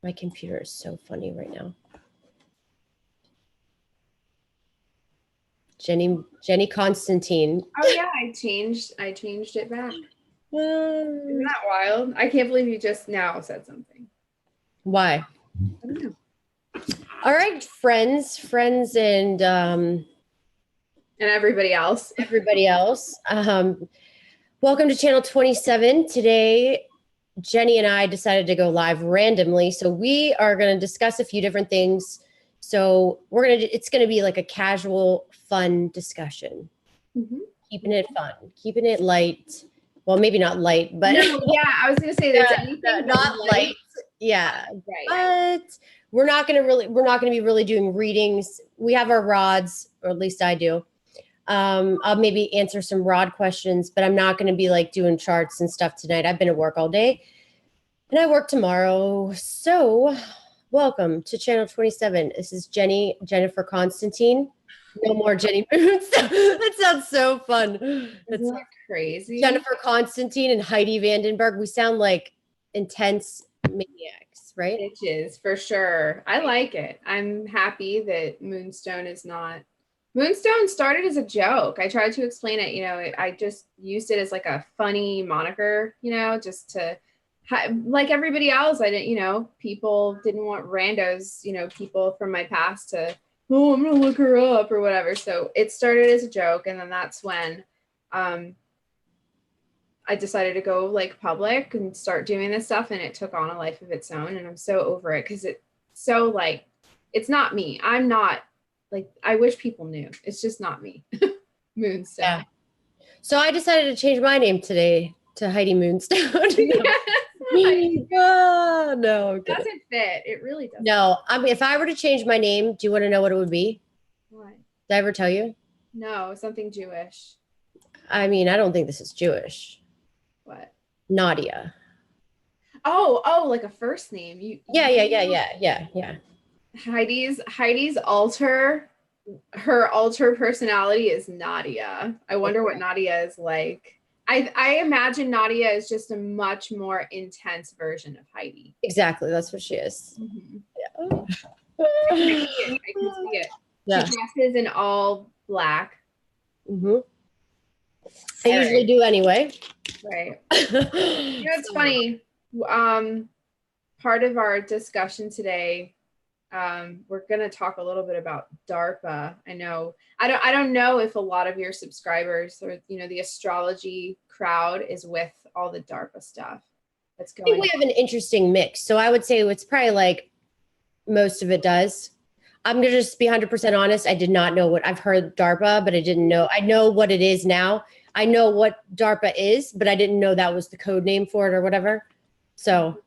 My computer is so funny right now. Jenny Constantine. Oh yeah, I changed it back. Isn't Um, that wild? I can't believe you just now said something. why? I don't know. All right, friends, and And everybody else. everybody else. Welcome to channel 27. Today, Jenny and I decided to go live randomly. So we are going to discuss a few different things. So it's going to be like a casual, fun discussion. Mhm. Keeping it fun, keeping it light. Well, maybe not light, but No, yeah, I was gonna say there's anything not light. Yeah, right. but we're not going to be really doing readings. We have our rods, or at least I do. I'll maybe answer some rod questions, but I'm not going to be like doing charts and stuff tonight. I've been at work all day and I work tomorrow. So welcome to channel 27. This is Jennifer Constantine. No more Jenny Moons. That sounds so fun. Isn't that crazy? Jennifer Constantine and Heidi Vandenberg. We sound like intense maniacs, right? Bitches, for sure. I like it. I'm happy that Moonstone is not. Moonstone started as a joke. I tried to explain it, I just used it as like a funny moniker, just to, like everybody else, I didn't, people didn't want randos, people from my past to, oh, I'm going to look her up or whatever. So it started as a joke. And then that's when I decided to go like public and start doing this stuff, and it took on a life of its own. And I'm so over it because it's so like, it's not me. I'm not like, I wish people knew. It's just not me. Moonstone. Yeah. So I decided to change my name today to Heidi Moonstone. No, it doesn't fit. It really doesn't. No, I mean, if I were to change my name, do you want to know what it would be? What? Did I ever tell you? No, something Jewish. I mean, I don't think this is Jewish. What? Nadia. Oh, like a first name. Yeah. Heidi's alter, her alter personality is Nadia. I wonder what Nadia is like. I imagine Nadia is just a much more intense version of Heidi. Exactly, that's what she is. Mm-hmm. Yeah. I can see it. Yeah. She dresses in all black. Mm-hmm. I usually do anyway. Right. It's funny. Part of our discussion today, we're going to talk a little bit about DARPA. I don't know if a lot of your subscribers or the astrology crowd is with all the DARPA stuff that's going on. I think we have an interesting mix. So I would say it's probably like most of it does. I'm going to just be 100% honest. I did not know what I've heard DARPA, but I didn't know. I know what it is now. I know what DARPA is, but I didn't know that was the code name for it or whatever. So,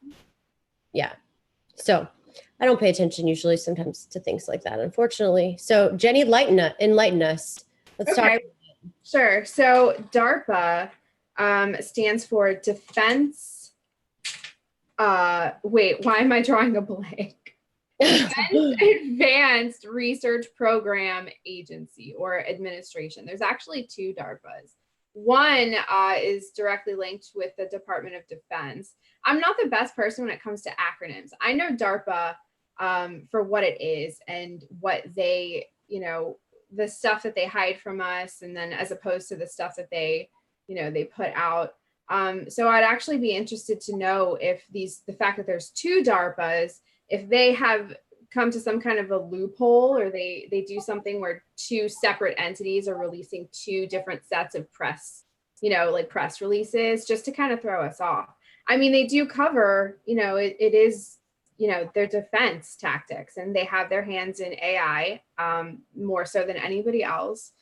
yeah. So I don't pay attention usually sometimes to things like that, unfortunately. So Jenny, enlighten us. Let's talk. Sure. So DARPA stands for Defense. Wait, why am I drawing a blank? Advanced Research Program Agency or Administration. There's actually two DARPAs. One is directly linked with the Department of Defense. I'm not the best person when it comes to acronyms. I know DARPA for what it is and what they, the stuff that they hide from us, and then as opposed to the stuff that they, they put out. So I'd actually be interested to know if the fact that there's two DARPAs, if they have come to some kind of a loophole, or they do something where two separate entities are releasing two different sets of press, like press releases, just to kind of throw us off. I mean, they do cover, it is, their defense tactics, and they have their hands in AI more so than anybody else.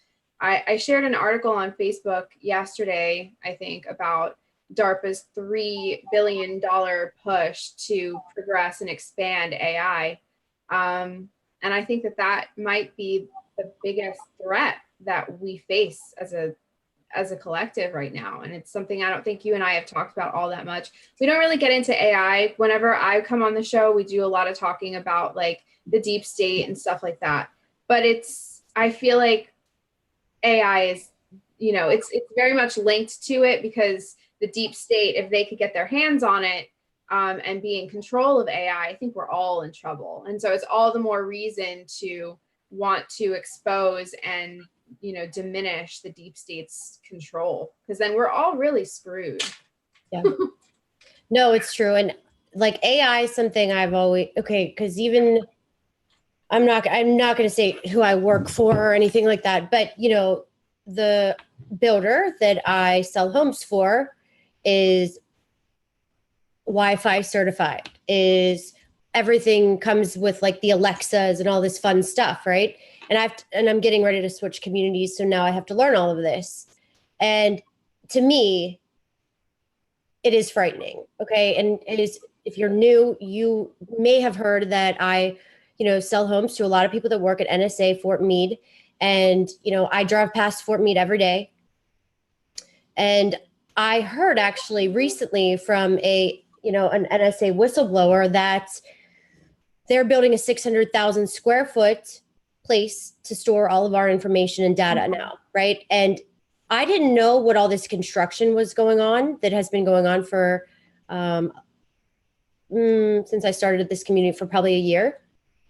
I shared an article on Facebook yesterday, I think, about DARPA's $3 billion push to progress and expand AI. And I think that might be the biggest threat that we face as a collective right now. And it's something I don't think you and I have talked about all that much. We don't really get into AI. Whenever I come on the show, we do a lot of talking about like the deep state and stuff like that. But I feel like AI is, it's very much linked to it, because the deep state, if they could get their hands on it, and be in control of AI, I think we're all in trouble. And so it's all the more reason to want to expose and, diminish the deep state's control, because then we're all really screwed. Yeah. No, it's true. And like AI is something I've always, because even I'm not going to say who I work for or anything like that, but the builder that I sell homes for is Wi-Fi certified, is everything comes with like the Alexas and all this fun stuff, right? And I'm getting ready to switch communities, so now I have to learn all of this. And to me, it is frightening. Okay. And it is, if you're new, you may have heard that I, sell homes to a lot of people that work at NSA Fort Meade. And, I drive past Fort Meade every day. And I heard actually recently from an NSA whistleblower that they're building a 600,000 square foot place to store all of our information and data now. Right. And I didn't know what all this construction was going on that has been going on for since I started this community for probably a year.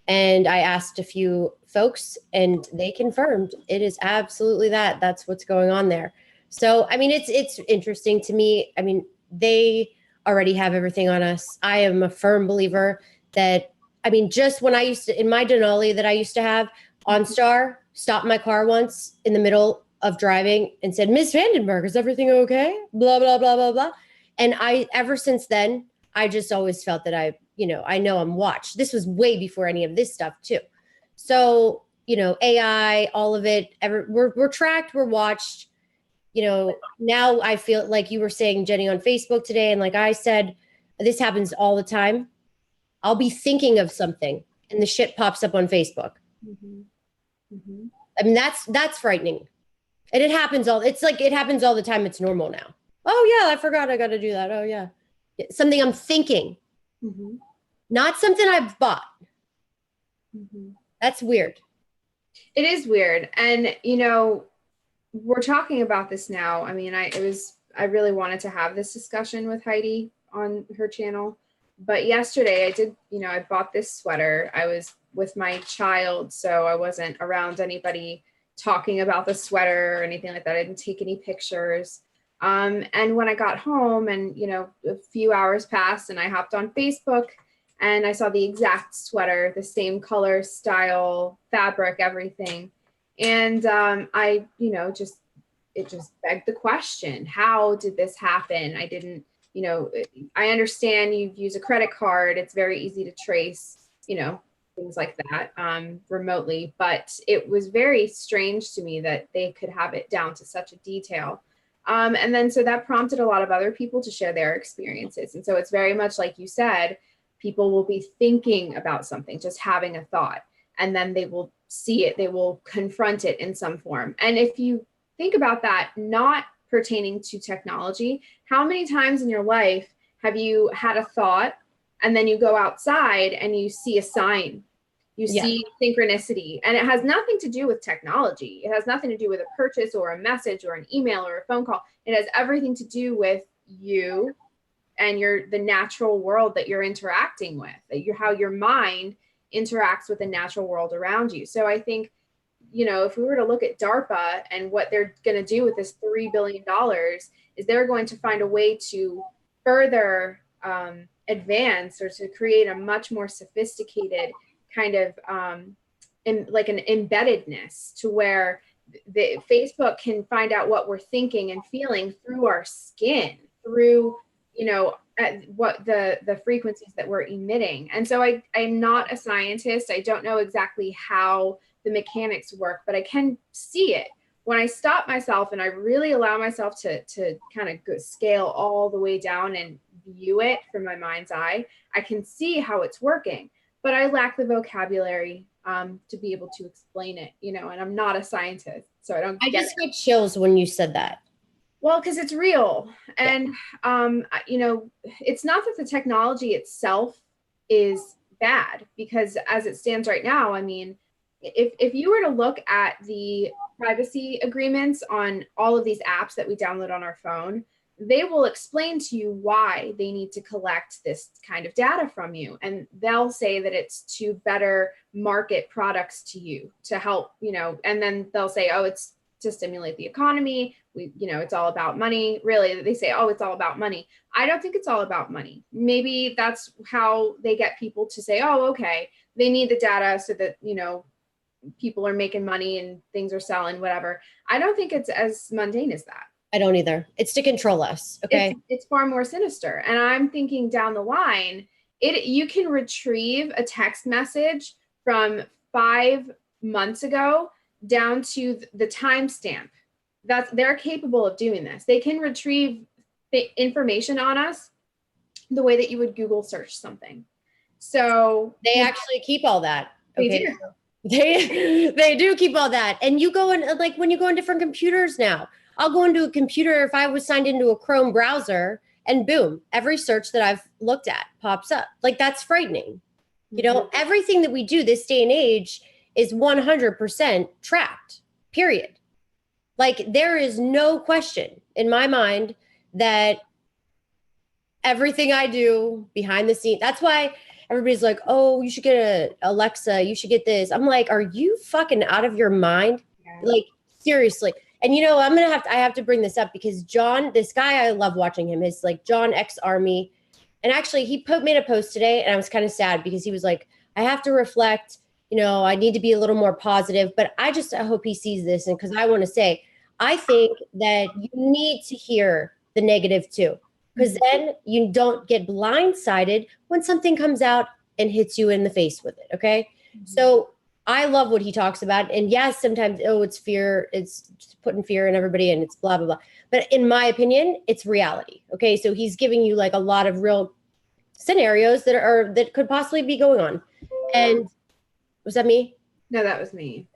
And I asked a few folks and they confirmed it is absolutely that. That's what's going on there. So, I mean, it's interesting to me. I mean, they already have everything on us. I am a firm believer that, just when I used to, in my Denali that I used to have, OnStar stopped my car once in the middle of driving and said, "Miss Vandenberg, is everything okay?" Blah, blah, blah, blah, blah. And ever since then, I just always felt that I know I'm watched. This was way before any of this stuff too. So, AI, all of it, we're tracked, we're watched. Now I feel like you were saying, Jenny, on Facebook today, and like I said, this happens all the time. I'll be thinking of something and the shit pops up on Facebook. Mm-hmm. Mm-hmm. That's frightening. And it happens all the time. It's normal now. Oh yeah, I forgot I got to do that. Oh yeah. Something I'm thinking, not something I've bought. That's weird. It is weird. And, we're talking about this now. I mean, I really wanted to have this discussion with Heidi on her channel, but yesterday I did, I bought this sweater. I was with my child, so I wasn't around anybody talking about the sweater or anything like that. I didn't take any pictures. And when I got home and, a few hours passed and I hopped on Facebook and I saw the exact sweater, the same color, style, fabric, everything. And it just begged the question, how did this happen? I didn't, I understand you use a credit card. It's very easy to trace, things like that remotely, but it was very strange to me that they could have it down to such a detail. And then so that prompted a lot of other people to share their experiences. And so it's very much like you said, people will be thinking about something, just having a thought, and then they will see it, they will confront it in some form. And if you think about that, not pertaining to technology, how many times in your life have you had a thought and then you go outside and you see a sign, you see synchronicity, and it has nothing to do with technology. It has nothing to do with a purchase or a message or an email or a phone call. It has everything to do with you and the natural world that you're interacting with, how your mind interacts with the natural world around you. So I think, if we were to look at DARPA and what they're going to do with this $3 billion is they're going to find a way to further advance or to create a much more sophisticated kind of like an embeddedness to where the Facebook can find out what we're thinking and feeling through our skin, through, what the frequencies that we're emitting. And so I'm not a scientist. I don't know exactly how the mechanics work, but I can see it. When I stop myself and I really allow myself to kind of scale all the way down and view it from my mind's eye, I can see how it's working. But I lack the vocabulary to be able to explain it, and I'm not a scientist, so I just got chills when you said that. Well, because it's real. And, it's not that the technology itself is bad, because as it stands right now, I mean, if you were to look at the privacy agreements on all of these apps that we download on our phone, they will explain to you why they need to collect this kind of data from you. And they'll say that it's to better market products to you to help, and then they'll say, oh, it's to stimulate the economy. It's all about money. Really, they say, oh, it's all about money. I don't think it's all about money. Maybe that's how they get people to say, oh, okay, they need the data so that, people are making money and things are selling, whatever. I don't think it's as mundane as that. I don't either. It's to control us. Okay. It's far more sinister. And I'm thinking down the line, you can retrieve a text message from 5 months ago down to the timestamp. They're capable of doing this. They can retrieve the information on us the way that you would Google search something. So they actually keep all that. Okay. They do keep all that. And you go in, like when you go on different computers now, I'll go into a computer if I was signed into a Chrome browser and boom, every search that I've looked at pops up. Like that's frightening. Everything that we do this day and age is 100% tracked, period. Like there is no question in my mind that everything I do behind the scenes, that's why everybody's like, oh, you should get a Alexa, you should get this. I'm like, are you fucking out of your mind? Yeah. Like seriously. And I have to bring this up because John, this guy, I love watching him. Is like John X Army. And actually he made a post today and I was kind of sad because he was like, I have to reflect, I need to be a little more positive, but I hope he sees this. And because I want to say, I think that you need to hear the negative too, because then you don't get blindsided when something comes out and hits you in the face with it. Okay. Mm-hmm. So I love what he talks about. And yes, sometimes, it's fear. It's putting fear in everybody and it's blah, blah, blah. But in my opinion, it's reality. Okay. So he's giving you like a lot of real scenarios that could possibly be going on. And was that me? No, that was me.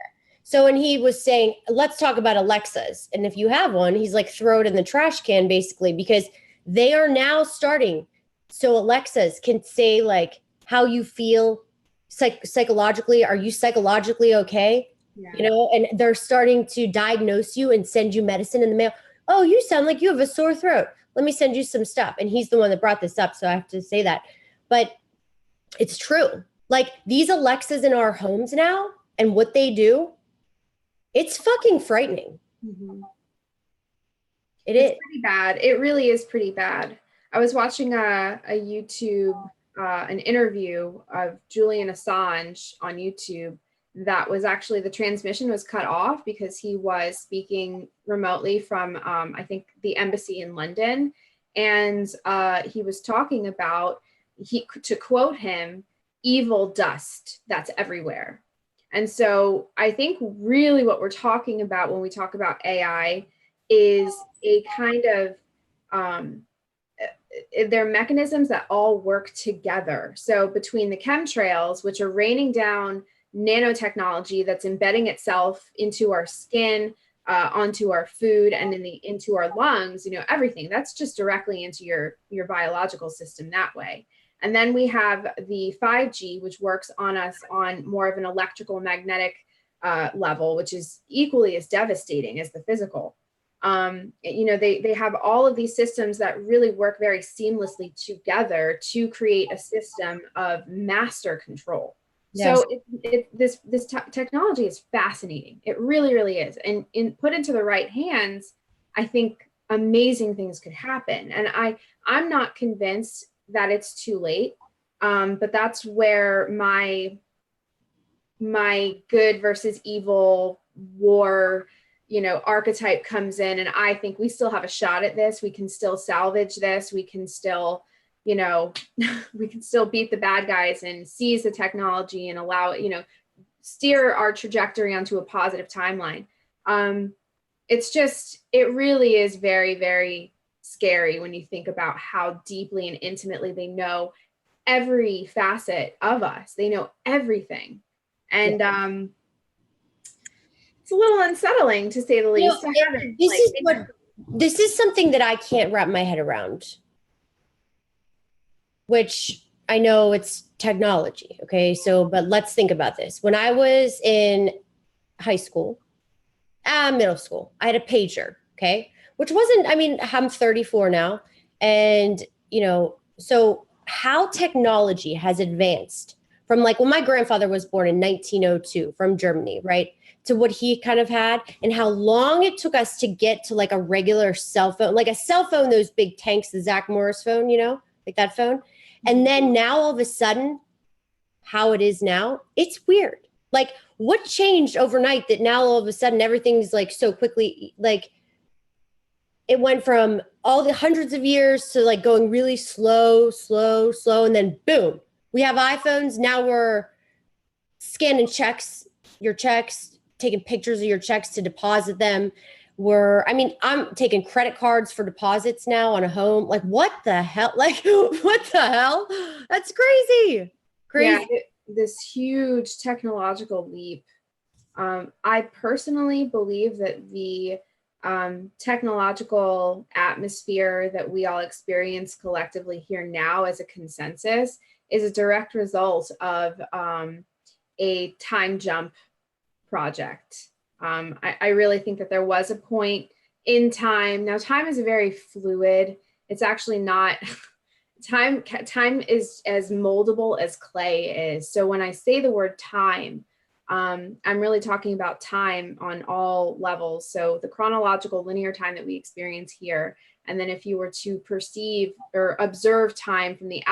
So, and he was saying, let's talk about Alexas. And if you have one, he's like, throw it in the trash can basically, because they are now starting. So Alexas can say like how you feel psychologically. Are you psychologically okay? Yeah. And they're starting to diagnose you and send you medicine in the mail. Oh, you sound like you have a sore throat. Let me send you some stuff. And he's the one that brought this up. So I have to say that. But it's true. Like these Alexas in our homes now and what they do, it's fucking frightening. Mm-hmm. It's pretty bad. It really is pretty bad. I was watching a YouTube, an interview of Julian Assange on YouTube. That was actually, the transmission was cut off because he was speaking remotely from, I think, the embassy in London. And he was talking about, to quote him, evil dust that's everywhere. And so I think really what we're talking about when we talk about AI is a kind of, they're mechanisms that all work together. So between the chemtrails, which are raining down nanotechnology that's embedding itself into our skin, onto our food, and into our lungs, everything that's just directly into your biological system that way. And then we have the 5G, which works on us on more of an electrical magnetic level, which is equally as devastating as the physical. They have all of these systems that really work very seamlessly together to create a system of master control. Yes. So this technology is fascinating. It really, really is. And put into the right hands, I think amazing things could happen. And I'm not convinced that it's too late. But that's where my good versus evil war, archetype comes in. And I think we still have a shot at this. We can still salvage this. We can still, we can still beat the bad guys and seize the technology and allow it, steer our trajectory onto a positive timeline. It really is very, very scary when you think about how deeply and intimately they know every facet of us. They know everything. And it's a little unsettling, to say the least. This is something that I can't wrap my head around, which I know it's technology. Okay. So, but let's think about this. When I was in high school, middle school, I had a pager. Okay. which wasn't, I mean, I'm 34 now. And, so how technology has advanced from like when my grandfather was born in 1902 from Germany, right? To what he kind of had and how long it took us to get to like a regular cell phone, like a cell phone, those big tanks, the Zach Morris phone, like that phone. And then now all of a sudden, how it is now, it's weird. Like what changed overnight that now all of a sudden everything's like so quickly, like it went from all the hundreds of years to like going really slow, slow, slow. And then boom, we have iPhones. Now we're scanning your checks, taking pictures of your checks to deposit them. I'm taking credit cards for deposits now on a home. Like what the hell? Like what the hell? That's crazy. Crazy. Yeah, this huge technological leap. I personally believe that the technological atmosphere that we all experience collectively here now as a consensus is a direct result of a time jump project. I really think that there was a point in time. Now, time is very fluid. It's actually not. Time is as moldable as clay is. So when I say the word time, I'm really talking about time on all levels. So the chronological linear time that we experience here, and then if you were to perceive or observe time from the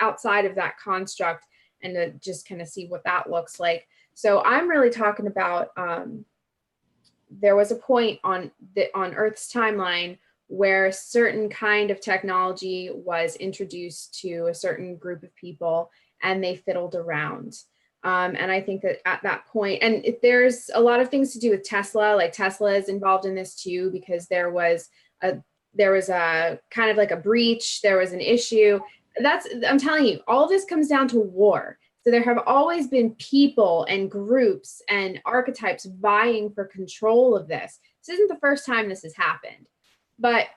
outside of that construct, and to just kind of see what that looks like. So I'm really talking about there was a point on Earth's timeline where a certain kind of technology was introduced to a certain group of people, and they fiddled around. And I think that at that point, and there's a lot of things to do with Tesla, like Tesla is involved in this too, because there was a kind of like a breach, there was an issue. I'm telling you, all this comes down to war. So there have always been people and groups and archetypes vying for control of this. This isn't the first time this has happened. But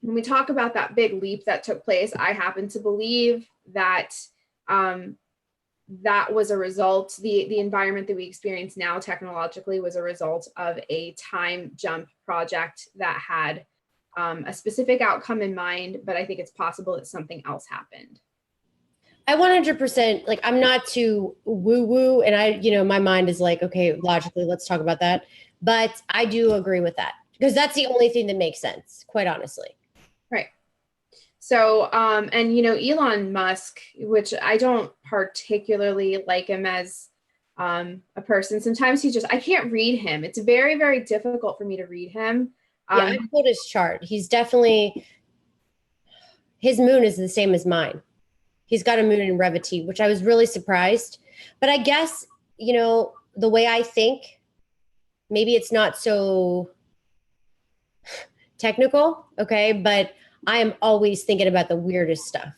when we talk about that big leap that took place, I happen to believe that that was a result, the environment that we experience now technologically was a result of a time jump project that had a specific outcome in mind, but I think it's possible that something else happened. I 100%, like, I'm not too woo-woo, and my mind is like, okay, logically, let's talk about that. But I do agree with that because that's the only thing that makes sense, quite honestly. Right. So, and Elon Musk, which I don't particularly like him as a person. Sometimes I can't read him. It's very, very difficult for me to read him. Yeah, I pulled his chart. His moon is the same as mine. He's got a moon in Revati, which I was really surprised. But I guess, the way I think, maybe it's not so technical, okay? But I am always thinking about the weirdest stuff.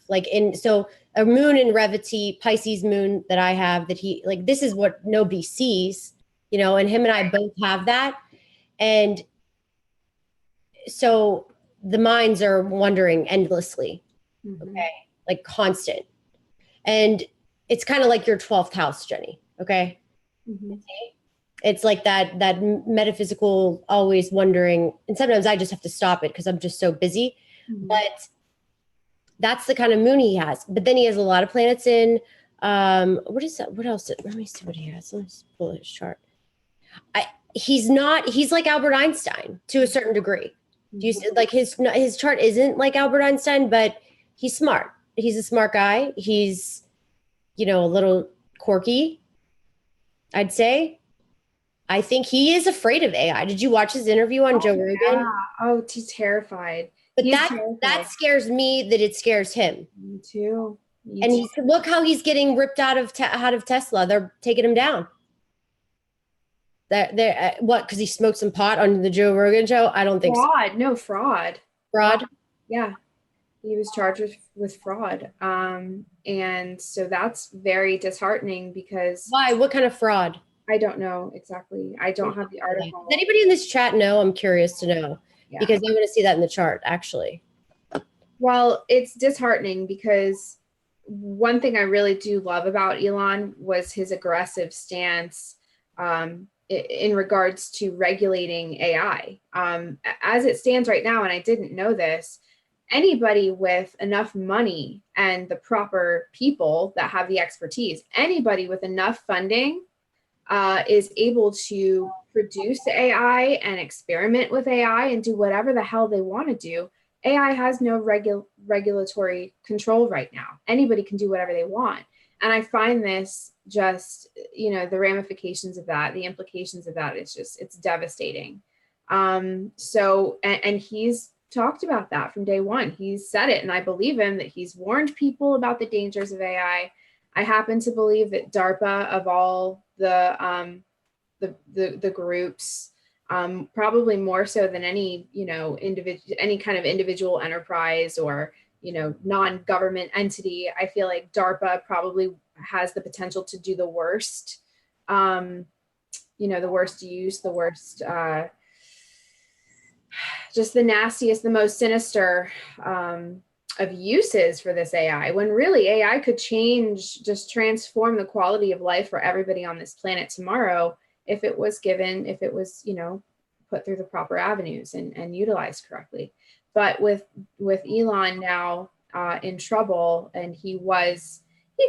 So a moon in Revati, Pisces moon that I have, this is what nobody sees, and him and I both have that. And so the minds are wandering endlessly, okay? Like constant. And it's kind of like your 12th house, Jenny, okay? It's like that metaphysical, always wondering. And sometimes I just have to stop it because I'm just so busy. But that's the kind of moon he has. But then he has a lot of planets in, what is that? What else? Let me see what he has. Let's pull his chart. He's like Albert Einstein to a certain degree. Do you see, like his chart isn't like Albert Einstein, but he's smart. He's a smart guy. He's, a little quirky, I'd say. I think he is afraid of AI. Did you watch his interview on Joe Rogan? Yeah. Oh, he's terrified. But that scares me that it scares him. Me too. And look how he's getting ripped out of Tesla. They're taking him down. What? Because he smoked some pot on the Joe Rogan show? I don't think fraud. So. No, fraud. Fraud? Yeah. He was charged with fraud. And so that's very disheartening because... Why? What kind of fraud? I don't know exactly. I don't have the article. Does anybody in this chat know? I'm curious to know. Yeah. Because I want to see that in the chart, actually. Well, it's disheartening because one thing I really do love about Elon was his aggressive stance in regards to regulating AI. As it stands right now, and I didn't know this, anybody with enough money and the proper people that have the expertise, anybody with enough funding is able to produce AI and experiment with AI and do whatever the hell they want to do. AI has no regulatory control right now. Anybody can do whatever they want. And I find this just, the ramifications of that, the implications of that, it's devastating. And he's talked about that from day one. He's said it, and I believe him, that he's warned people about the dangers of AI. I happen to believe that DARPA, of all the groups, probably more so than any any kind of individual enterprise or non-government entity, I feel like DARPA probably has the potential to do the worst. The worst use, the worst, just the nastiest, the most sinister of uses for this AI, when really AI could transform the quality of life for everybody on this planet tomorrow if it was put through the proper avenues and utilized correctly. But with Elon now in trouble, and he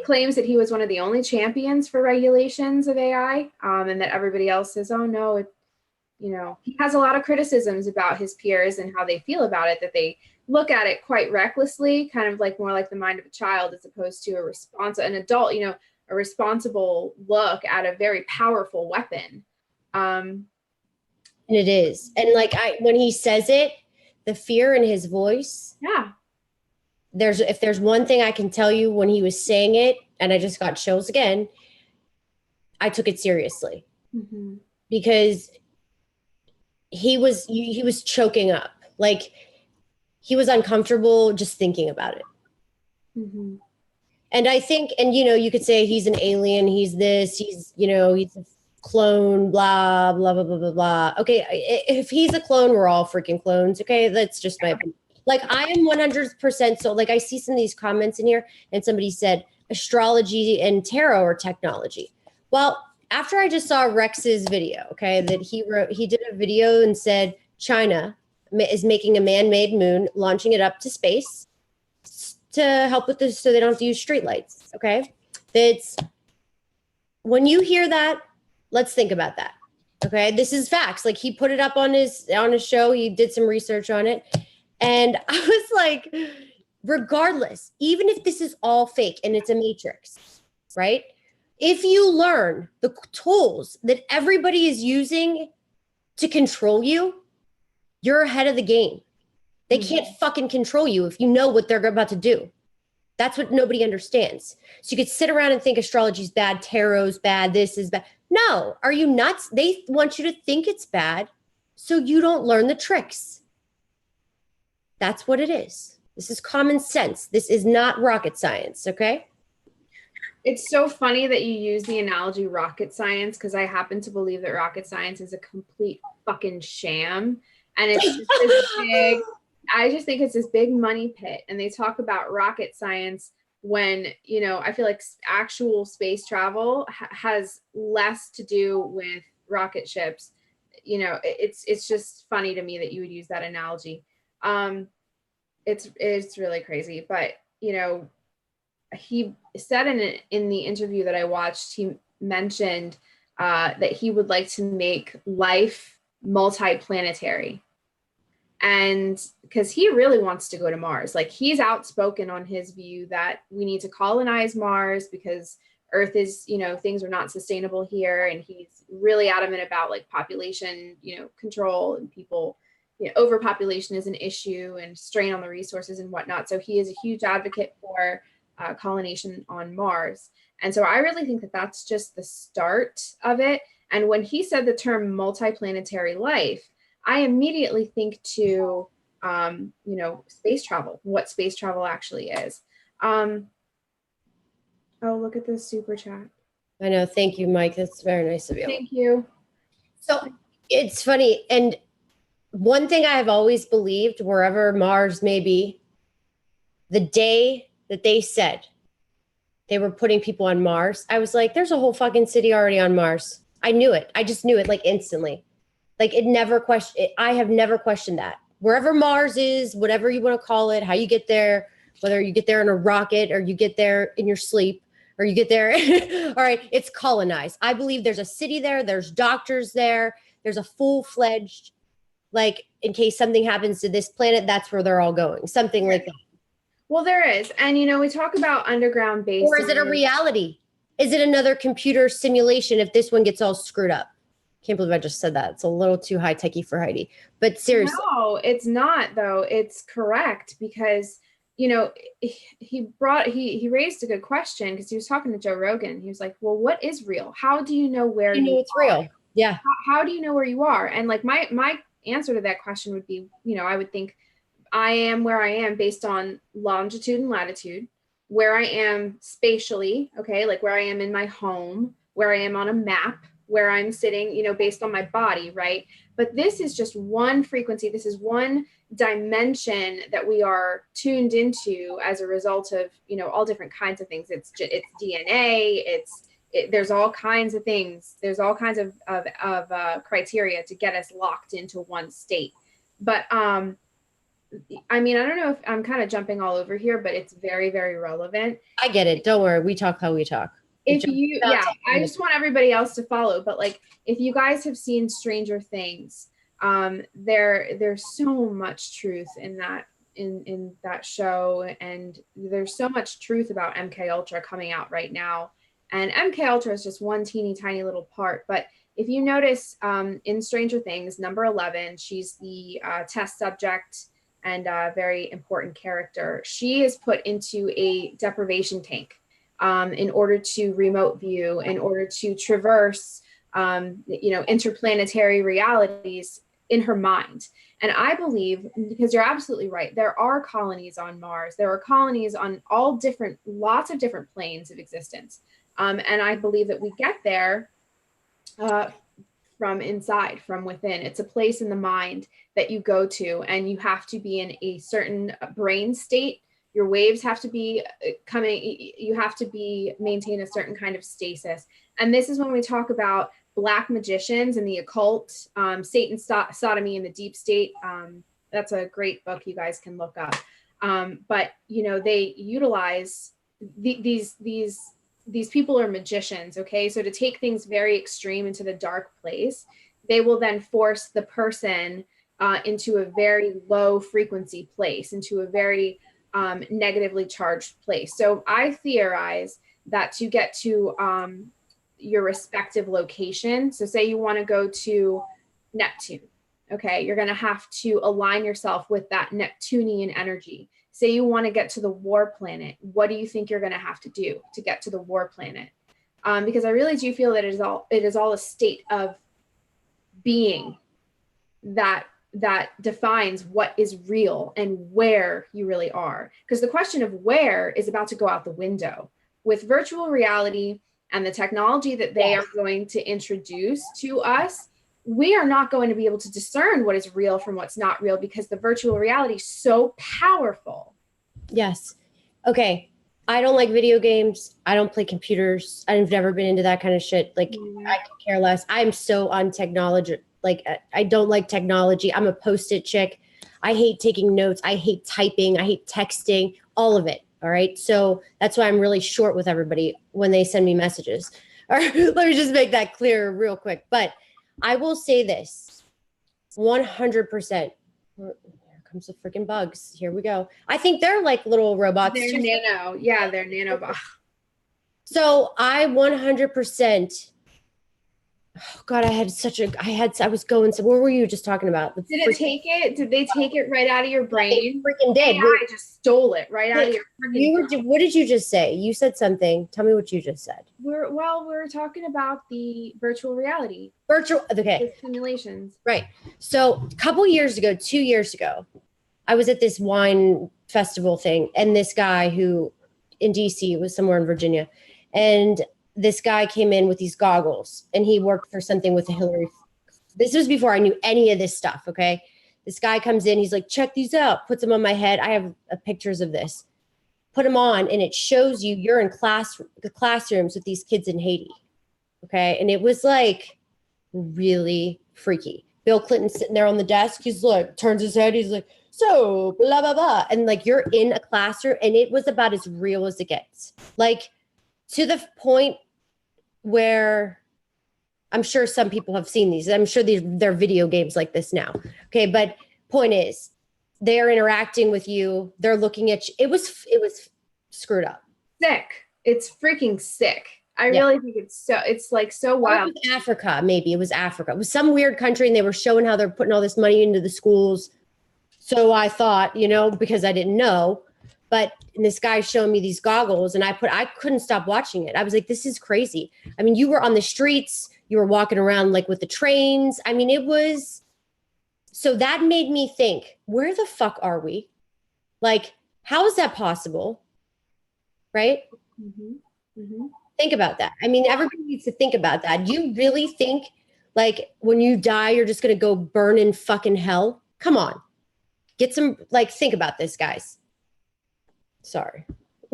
claims that he was one of the only champions for regulations of AI, and that everybody else says, oh no, he has a lot of criticisms about his peers and how they feel about it, that they look at it quite recklessly, kind of like more like the mind of a child, as opposed to an adult, a responsible look at a very powerful weapon. And it is. And when he says it, the fear in his voice. Yeah. If there's one thing I can tell you, when he was saying it, and I just got chills again, I took it seriously. Mm-hmm. Because he was choking up. Like, he was uncomfortable just thinking about it. Mm-hmm. And I think, and you could say he's an alien, he's this, he's a clone, blah, blah, blah, blah, blah, blah. Okay, if he's a clone, we're all freaking clones, okay? That's just my opinion. Like, I am 100%, so I see some of these comments in here, and somebody said astrology and tarot are technology. Well, after I just saw Rex's video, okay, that he did a video and said China is making a man-made moon, launching it up to space to help with this, so they don't have to use streetlights. Okay, that's, when you hear that, let's think about that. Okay, this is facts. Like, he put it up on his show. He did some research on it, and I was like, regardless, even if this is all fake and it's a matrix, right? If you learn the tools that everybody is using to control you, you're ahead of the game. They can't fucking control you if you know what they're about to do. That's what nobody understands. So you could sit around and think astrology's bad, tarot's bad, this is bad. No, are you nuts? They want you to think it's bad so you don't learn the tricks. That's what it is. This is common sense. This is not rocket science, okay? It's so funny that you use the analogy rocket science, because I happen to believe that rocket science is a complete fucking sham. And it's just this big, I just think it's this big money pit. And they talk about rocket science when, I feel like actual space travel has less to do with rocket ships. It's just funny to me that you would use that analogy. It's really crazy, but he said in the interview that I watched, he mentioned that he would like to make life multi-planetary. And because he really wants to go to Mars. Like, he's outspoken on his view that we need to colonize Mars because Earth is, things are not sustainable here. And he's really adamant about population, control, and people, overpopulation is an issue and strain on the resources and whatnot. So he is a huge advocate for colonization on Mars. And so I really think that that's just the start of it. And when he said the term multiplanetary life, I immediately think to, space travel, what space travel actually is. Oh, look at this super chat. I know. Thank you, Mike. That's very nice of you. Thank you. So it's funny. And one thing I have always believed, wherever Mars may be, the day that they said they were putting people on Mars, I was like, there's a whole fucking city already on Mars. I knew it. I just knew it like instantly. Like it never question. I have never questioned that. Wherever Mars is, whatever you want to call it, how you get there, whether you get there in a rocket or you get there in your sleep or you get there. All right, it's colonized. I believe there's a city there. There's doctors there. There's a full-fledged, like in case something happens to this planet, that's where they're all going. Something like that. Well, there is. And, we talk about underground bases. Or is it a reality? Is it another computer simulation if this one gets all screwed up? Can't believe I just said that. It's a little too high techy for Heidi. But seriously. No, it's not though. It's correct because, he raised a good question because he was talking to Joe Rogan. He was like, well, what is real? How do you know where you know it's real? Yeah. How do you know where you are? And like my answer to that question would be, I would think I am where I am based on longitude and latitude, where I am spatially, okay, like where I am in my home, where I am on a map, where I'm sitting, based on my body, right? But this is just one frequency. This is one dimension that we are tuned into as a result of, all different kinds of things. It's DNA. There's all kinds of things. There's all kinds of criteria to get us locked into one state. But I don't know if I'm kind of jumping all over here, but it's very, very relevant. I get it. Don't worry. We talk how we talk. I just want everybody else to follow. But like, if you guys have seen Stranger Things, there's so much truth in that show, and there's so much truth about MK Ultra coming out right now. And MK Ultra is just one teeny tiny little part. But if you notice in Stranger Things, number 11, she's the test subject and a very important character. She is put into a deprivation tank in order to remote view, in order to traverse, interplanetary realities in her mind. And I believe, because you're absolutely right, there are colonies on Mars. There are colonies on lots of different planes of existence. And I believe that we get there from inside, from within. It's a place in the mind that you go to, and you have to be in a certain brain state. Your waves have to be you have to maintain a certain kind of stasis. And this is when we talk about Black magicians and the occult, Satan, sodomy, and the deep state. That's a great book you guys can look up. But they utilize these people are magicians. Okay, so to take things very extreme into the dark place, they will then force the person into a very low frequency place, into a very negatively charged place. So I theorize that to get to your respective location, so say you want to go to Neptune, okay, you're going to have to align yourself with that Neptunian energy. Say you want to get to the war planet, what do you think you're going to have to do to get to the war planet? Because I really do feel that it is all a state of being that defines what is real and where you really are. Because the question of where is about to go out the window. With virtual reality and the technology that they are going to introduce to us, we are not going to be able to discern what is real from what's not real, because the virtual reality is so powerful. Yes. Okay. I don't like video games. I don't play computers. I've never been into that kind of shit. Like, I could care less. I'm so on technology. Like, I don't like technology. I'm a Post-it chick. I hate taking notes. I hate typing. I hate texting, all of it. All right. So that's why I'm really short with everybody when they send me messages. All right, let me just make that clear real quick. But I will say this 100%. Here comes the freaking bugs. Here we go. I think they're like little robots. They're nano. Yeah, they're nanobots. So I 100%. Oh God, I was going. So where were you just talking about? Did they take it right out of your brain? They freaking did. I just stole it right out of your brain. What did you just say? You said something. Tell me what you just said. We're talking about the virtual reality. Okay. Simulations. Right. So a couple years ago, 2 years ago, I was at this wine festival thing, and this guy who in DC, was somewhere in Virginia, and this guy came in with these goggles, and he worked for something with Hillary. This was before I knew any of this stuff. Okay. This guy comes in, he's like, check these out, puts them on my head. I have pictures of this, put them on, and it shows you're in the classrooms with these kids in Haiti. Okay. And it was like really freaky. Bill Clinton sitting there on the desk. He's like, turns his head. He's like, so blah, blah, blah. And like, you're in a classroom, and it was about as real as it gets. Like, to the point where I'm sure some people have seen these. I'm sure they're video games like this now. Okay. But point is, they're interacting with you. They're looking at you. It was screwed up. Sick. It's freaking sick. I really think it's like so wild. It was Africa, maybe. It was Africa. It was some weird country, and they were showing how they're putting all this money into the schools. So I thought, because I didn't know, but this guy's showing me these goggles, and I couldn't stop watching it. I was like, this is crazy. I mean, you were on the streets, you were walking around like with the trains. I mean, so that made me think, where the fuck are we? Like, how is that possible? Right? Mm-hmm. Mm-hmm. Think about that. I mean, everybody needs to think about that. Do you really think like when you die, you're just going to go burn in fucking hell? Come on. Get some, think about this, guys. Sorry.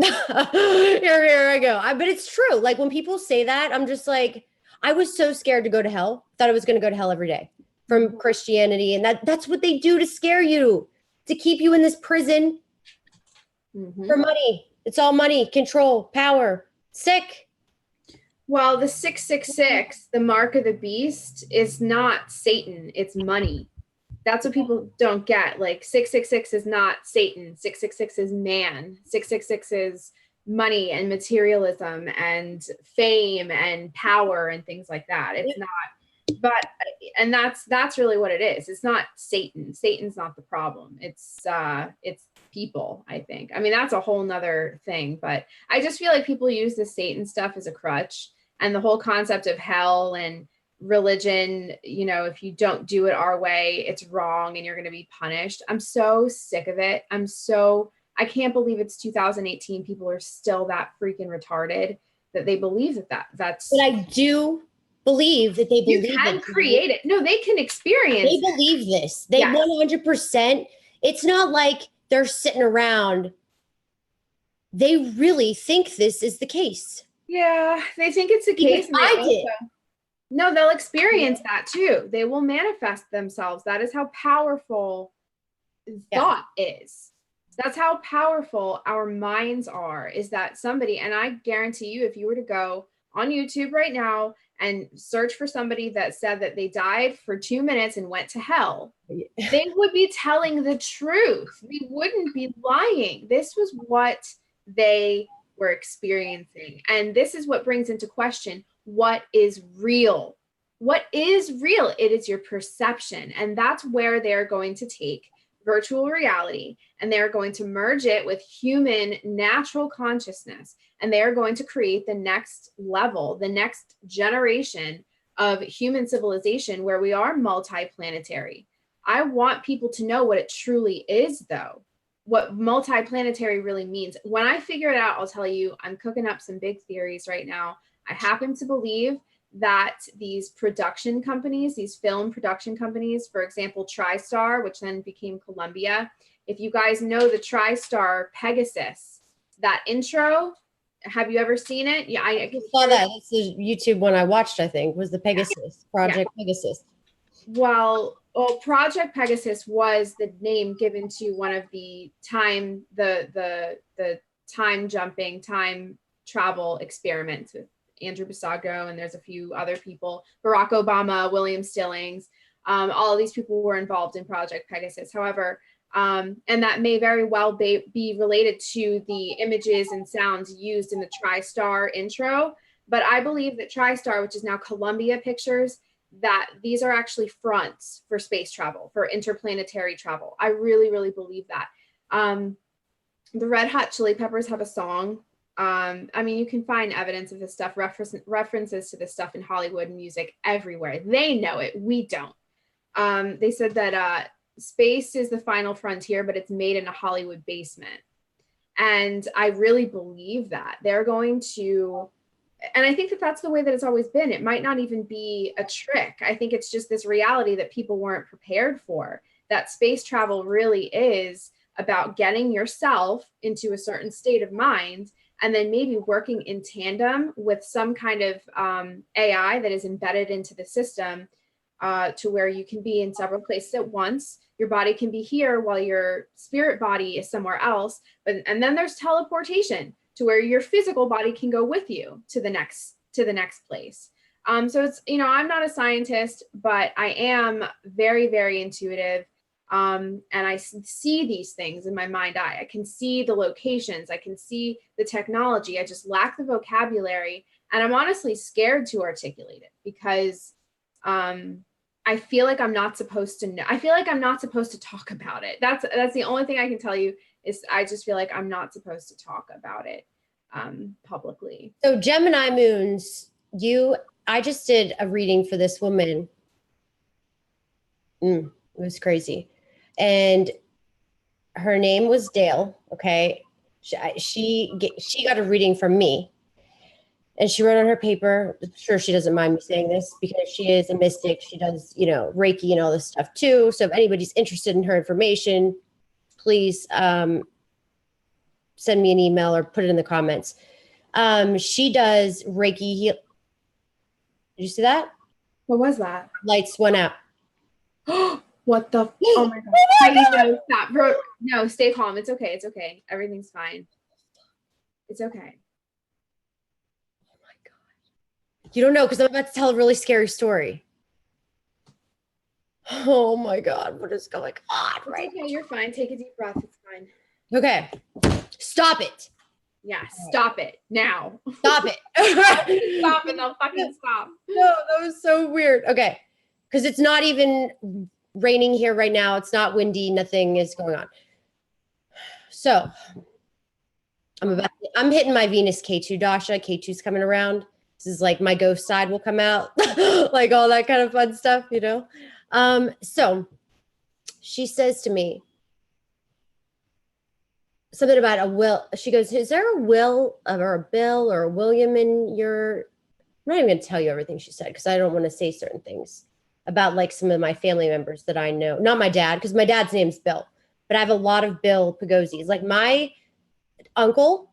Here I go. But it's true. Like when people say that, I'm just like, I was so scared to go to hell. Thought I was going to go to hell every day from Christianity. And that's what they do to scare you, to keep you in this prison for money. It's all money, control, power. Sick. Well, the 666, the mark of the beast, is not Satan. It's money. That's what people don't get. Like 666 is not Satan. 666 is man. 666 is money and materialism and fame and power and things like that. It's not, and that's really what it is. It's not Satan. Satan's not the problem. It's people, I think. I mean, that's a whole nother thing, but I just feel like people use the Satan stuff as a crutch, and the whole concept of hell and religion, if you don't do it our way, it's wrong and you're going to be punished. I'm so sick of it. I can't believe it's 2018. People are still that freaking retarded that they believe that's. But I do believe that they believe you can create it. No, they can experience. They believe this. They 100%. It's not like they're sitting around. They really think this is the case. Yeah, they think it's the case. I did. No, they'll experience that too. They will manifest themselves. That is how powerful thought is. That's how powerful our minds are, is that somebody, and I guarantee you, if you were to go on YouTube right now and search for somebody that said that they died for 2 minutes and went to hell, they would be telling the truth. They wouldn't be lying. This was what they were experiencing. And this is what brings into question, what is real? What is real? It is your perception. And that's where they're going to take virtual reality, and they're going to merge it with human natural consciousness. And they're going to create the next level, the next generation of human civilization where we are multiplanetary. I want people to know what it truly is, though, what multiplanetary really means. When I figure it out, I'll tell you. I'm cooking up some big theories right now. I happen to believe that these production companies, these film production companies, for example, TriStar, which then became Columbia. If you guys know the TriStar Pegasus, that intro, have you ever seen it? Yeah, I saw that. It's the YouTube one I watched, I think, was the Pegasus, Project Pegasus. Well, Project Pegasus was the name given to one of the time jumping, time travel experiments with Andrew Basago, and there's a few other people, Barack Obama, William Stillings, all of these people were involved in Project Pegasus. However, and that may very well be related to the images and sounds used in the TriStar intro, but I believe that TriStar, which is now Columbia Pictures, that these are actually fronts for space travel, for interplanetary travel. I really, really believe that. The Red Hot Chili Peppers have a song. I mean, you can find evidence of this stuff, references to this stuff in Hollywood music everywhere. They know it. We don't. They said that space is the final frontier, but it's made in a Hollywood basement. And I really believe that. They're going to, and I think that that's the way that it's always been. It might not even be a trick. I think it's just this reality that people weren't prepared for, that space travel really is about getting yourself into a certain state of mind and then maybe working in tandem with some kind of AI that is embedded into the system to where you can be in several places at once. Your body can be here while your spirit body is somewhere else. And then there's teleportation to where your physical body can go with you to the next place. So it's, I'm not a scientist, but I am very, very intuitive. And I see these things in my mind eye. I can see the locations. I can see the technology. I just lack the vocabulary. And I'm honestly scared to articulate it because I feel like I'm not supposed to know. I feel like I'm not supposed to talk about it. That's the only thing I can tell you is I just feel like I'm not supposed to talk about it publicly. So Gemini moons, I just did a reading for this woman. It was crazy. And her name was Dale. Okay. She got a reading from me. And she wrote on her paper, I'm sure she doesn't mind me saying this because she is a mystic. She does, Reiki and all this stuff too. So if anybody's interested in her information, please send me an email or put it in the comments. She does Reiki. Did you see that? What was that? Lights went out. What the? Oh my God. Heidi, no, stop. Bro, no, stay calm. It's okay. It's okay. Everything's fine. It's okay. You don't know because I'm about to tell a really scary story. Oh my God, what is going on right now? Okay, you're fine. Take a deep breath. It's fine. Okay. Stop it. Yeah, stop it now. Stop it. Stop it. No, fucking stop. No, that was so weird. Okay. Because it's not even raining here right now. It's not windy. Nothing is going on. So I'm hitting my Venus K2, Dasha. K2's coming around. This is like my ghost side will come out, like all that kind of fun stuff, So she says to me something about a will. She goes, is there a will or a Bill or a William in your, I'm not even going to tell you everything she said because I don't want to say certain things about like some of my family members that I know. Not my dad, because my dad's name's Bill, but I have a lot of Bill Pagozis. Like my uncle,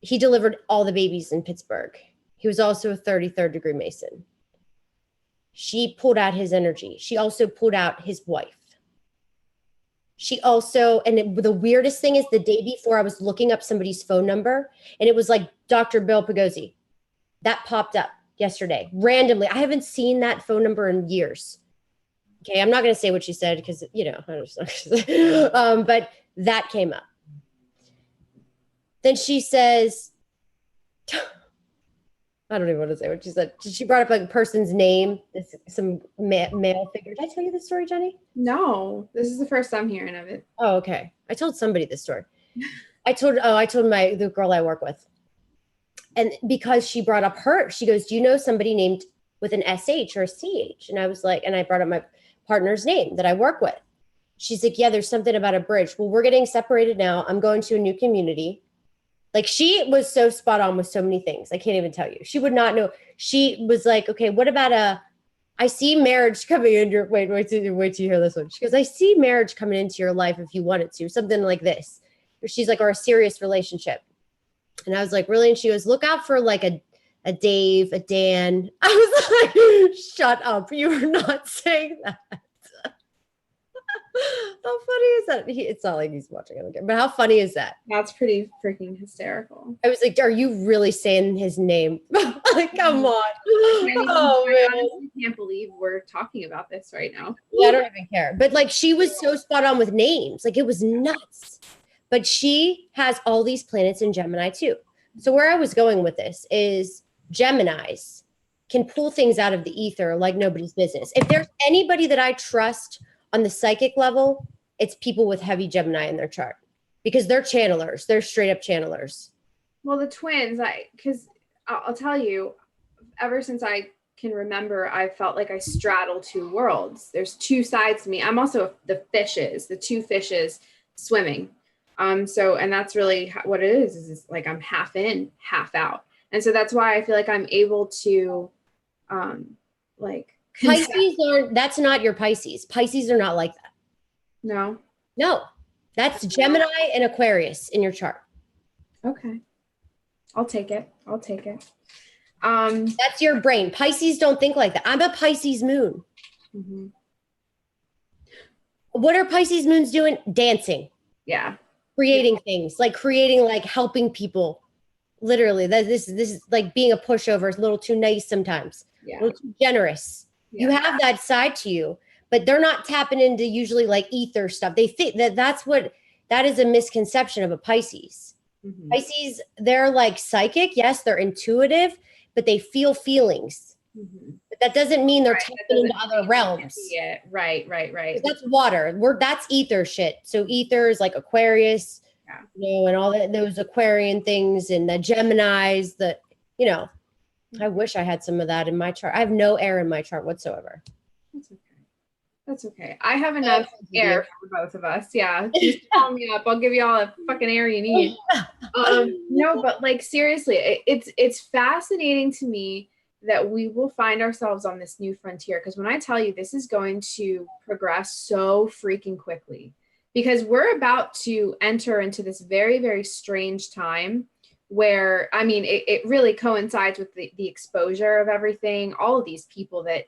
he delivered all the babies in Pittsburgh. He was also a 33rd degree Mason. She pulled out his energy. She also pulled out his wife. She also, the weirdest thing is the day before I was looking up somebody's phone number and it was like Dr. Bill Pagozzi. That popped up yesterday randomly. I haven't seen that phone number in years. Okay. I'm not going to say what she said because, but that came up. Then she says, I don't even want to say what she said. She brought up like a person's name, some male figure. Did I tell you this story, Jenny? No, this is the first time hearing of it. Oh, okay. I told somebody this story. I told the girl I work with. And because she brought up she goes, do you know somebody named with an SH or a CH? And I was like, and I brought up my partner's name that I work with. She's like, yeah, there's something about a bridge. Well, we're getting separated now. I'm going to a new community. Like she was so spot on with so many things. I can't even tell you. She would not know. She was like, okay, what about I see marriage coming in your, wait till you hear this one. She goes, I see marriage coming into your life if you want it to, something like this. She's like, or a serious relationship. And I was like, really? And she goes, look out for like a Dave, a Dan. I was like, shut up. You are not saying that. How funny is that? It's not like he's watching it again, but how funny is that? That's pretty freaking hysterical. I was like, are you really saying his name? Like, come on. I honestly can't believe we're talking about this right now. Yeah, I don't even care. But like, she was so spot on with names. Like, it was nuts. But she has all these planets in Gemini too. So where I was going with this is Geminis can pull things out of the ether like nobody's business. If there's anybody that I trust on the psychic level, it's people with heavy Gemini in their chart because they're channelers. They're straight up channelers. Well, the twins, because I'll tell you, ever since I can remember, I felt like I straddle two worlds. There's two sides to me. I'm also the two fishes swimming. And that's really what it is like I'm half in, half out. And so that's why I feel like I'm able to Pisces that's not your Pisces. Pisces are not like that. No, that's Gemini and Aquarius in your chart. Okay. I'll take it. I'll take it. That's your brain. Pisces don't think like that. I'm a Pisces moon. Mhm. What are Pisces moons doing? Dancing, Yeah. creating things, like helping people. Literally, this is like being a pushover. It's a little too nice sometimes, Yeah. a little too generous. You Yeah. have that side to you, but they're not tapping into usually like ether stuff. They think that is a misconception of a Pisces. Mhm. Pisces, they're like psychic. Yes, they're intuitive, but they feel feelings. Mhm. But that doesn't mean they're Right, tapping that into doesn't other mean realms. Yeah, right. That's water. That's ether shit. So ether is like Aquarius, Yeah. and all that, those Aquarian things, and the Geminis, I wish I had some of that in my chart. I have no air in my chart whatsoever. That's okay. That's okay. I have enough air for both of us. Yeah. Just call me up. I'll give you all the fucking air you need. No, but like seriously, it's fascinating to me that we will find ourselves on this new frontier. Because when I tell you this is going to progress so freaking quickly, because we're about to enter into this very, very strange time where, I mean, it really coincides with the exposure of everything. All of these people that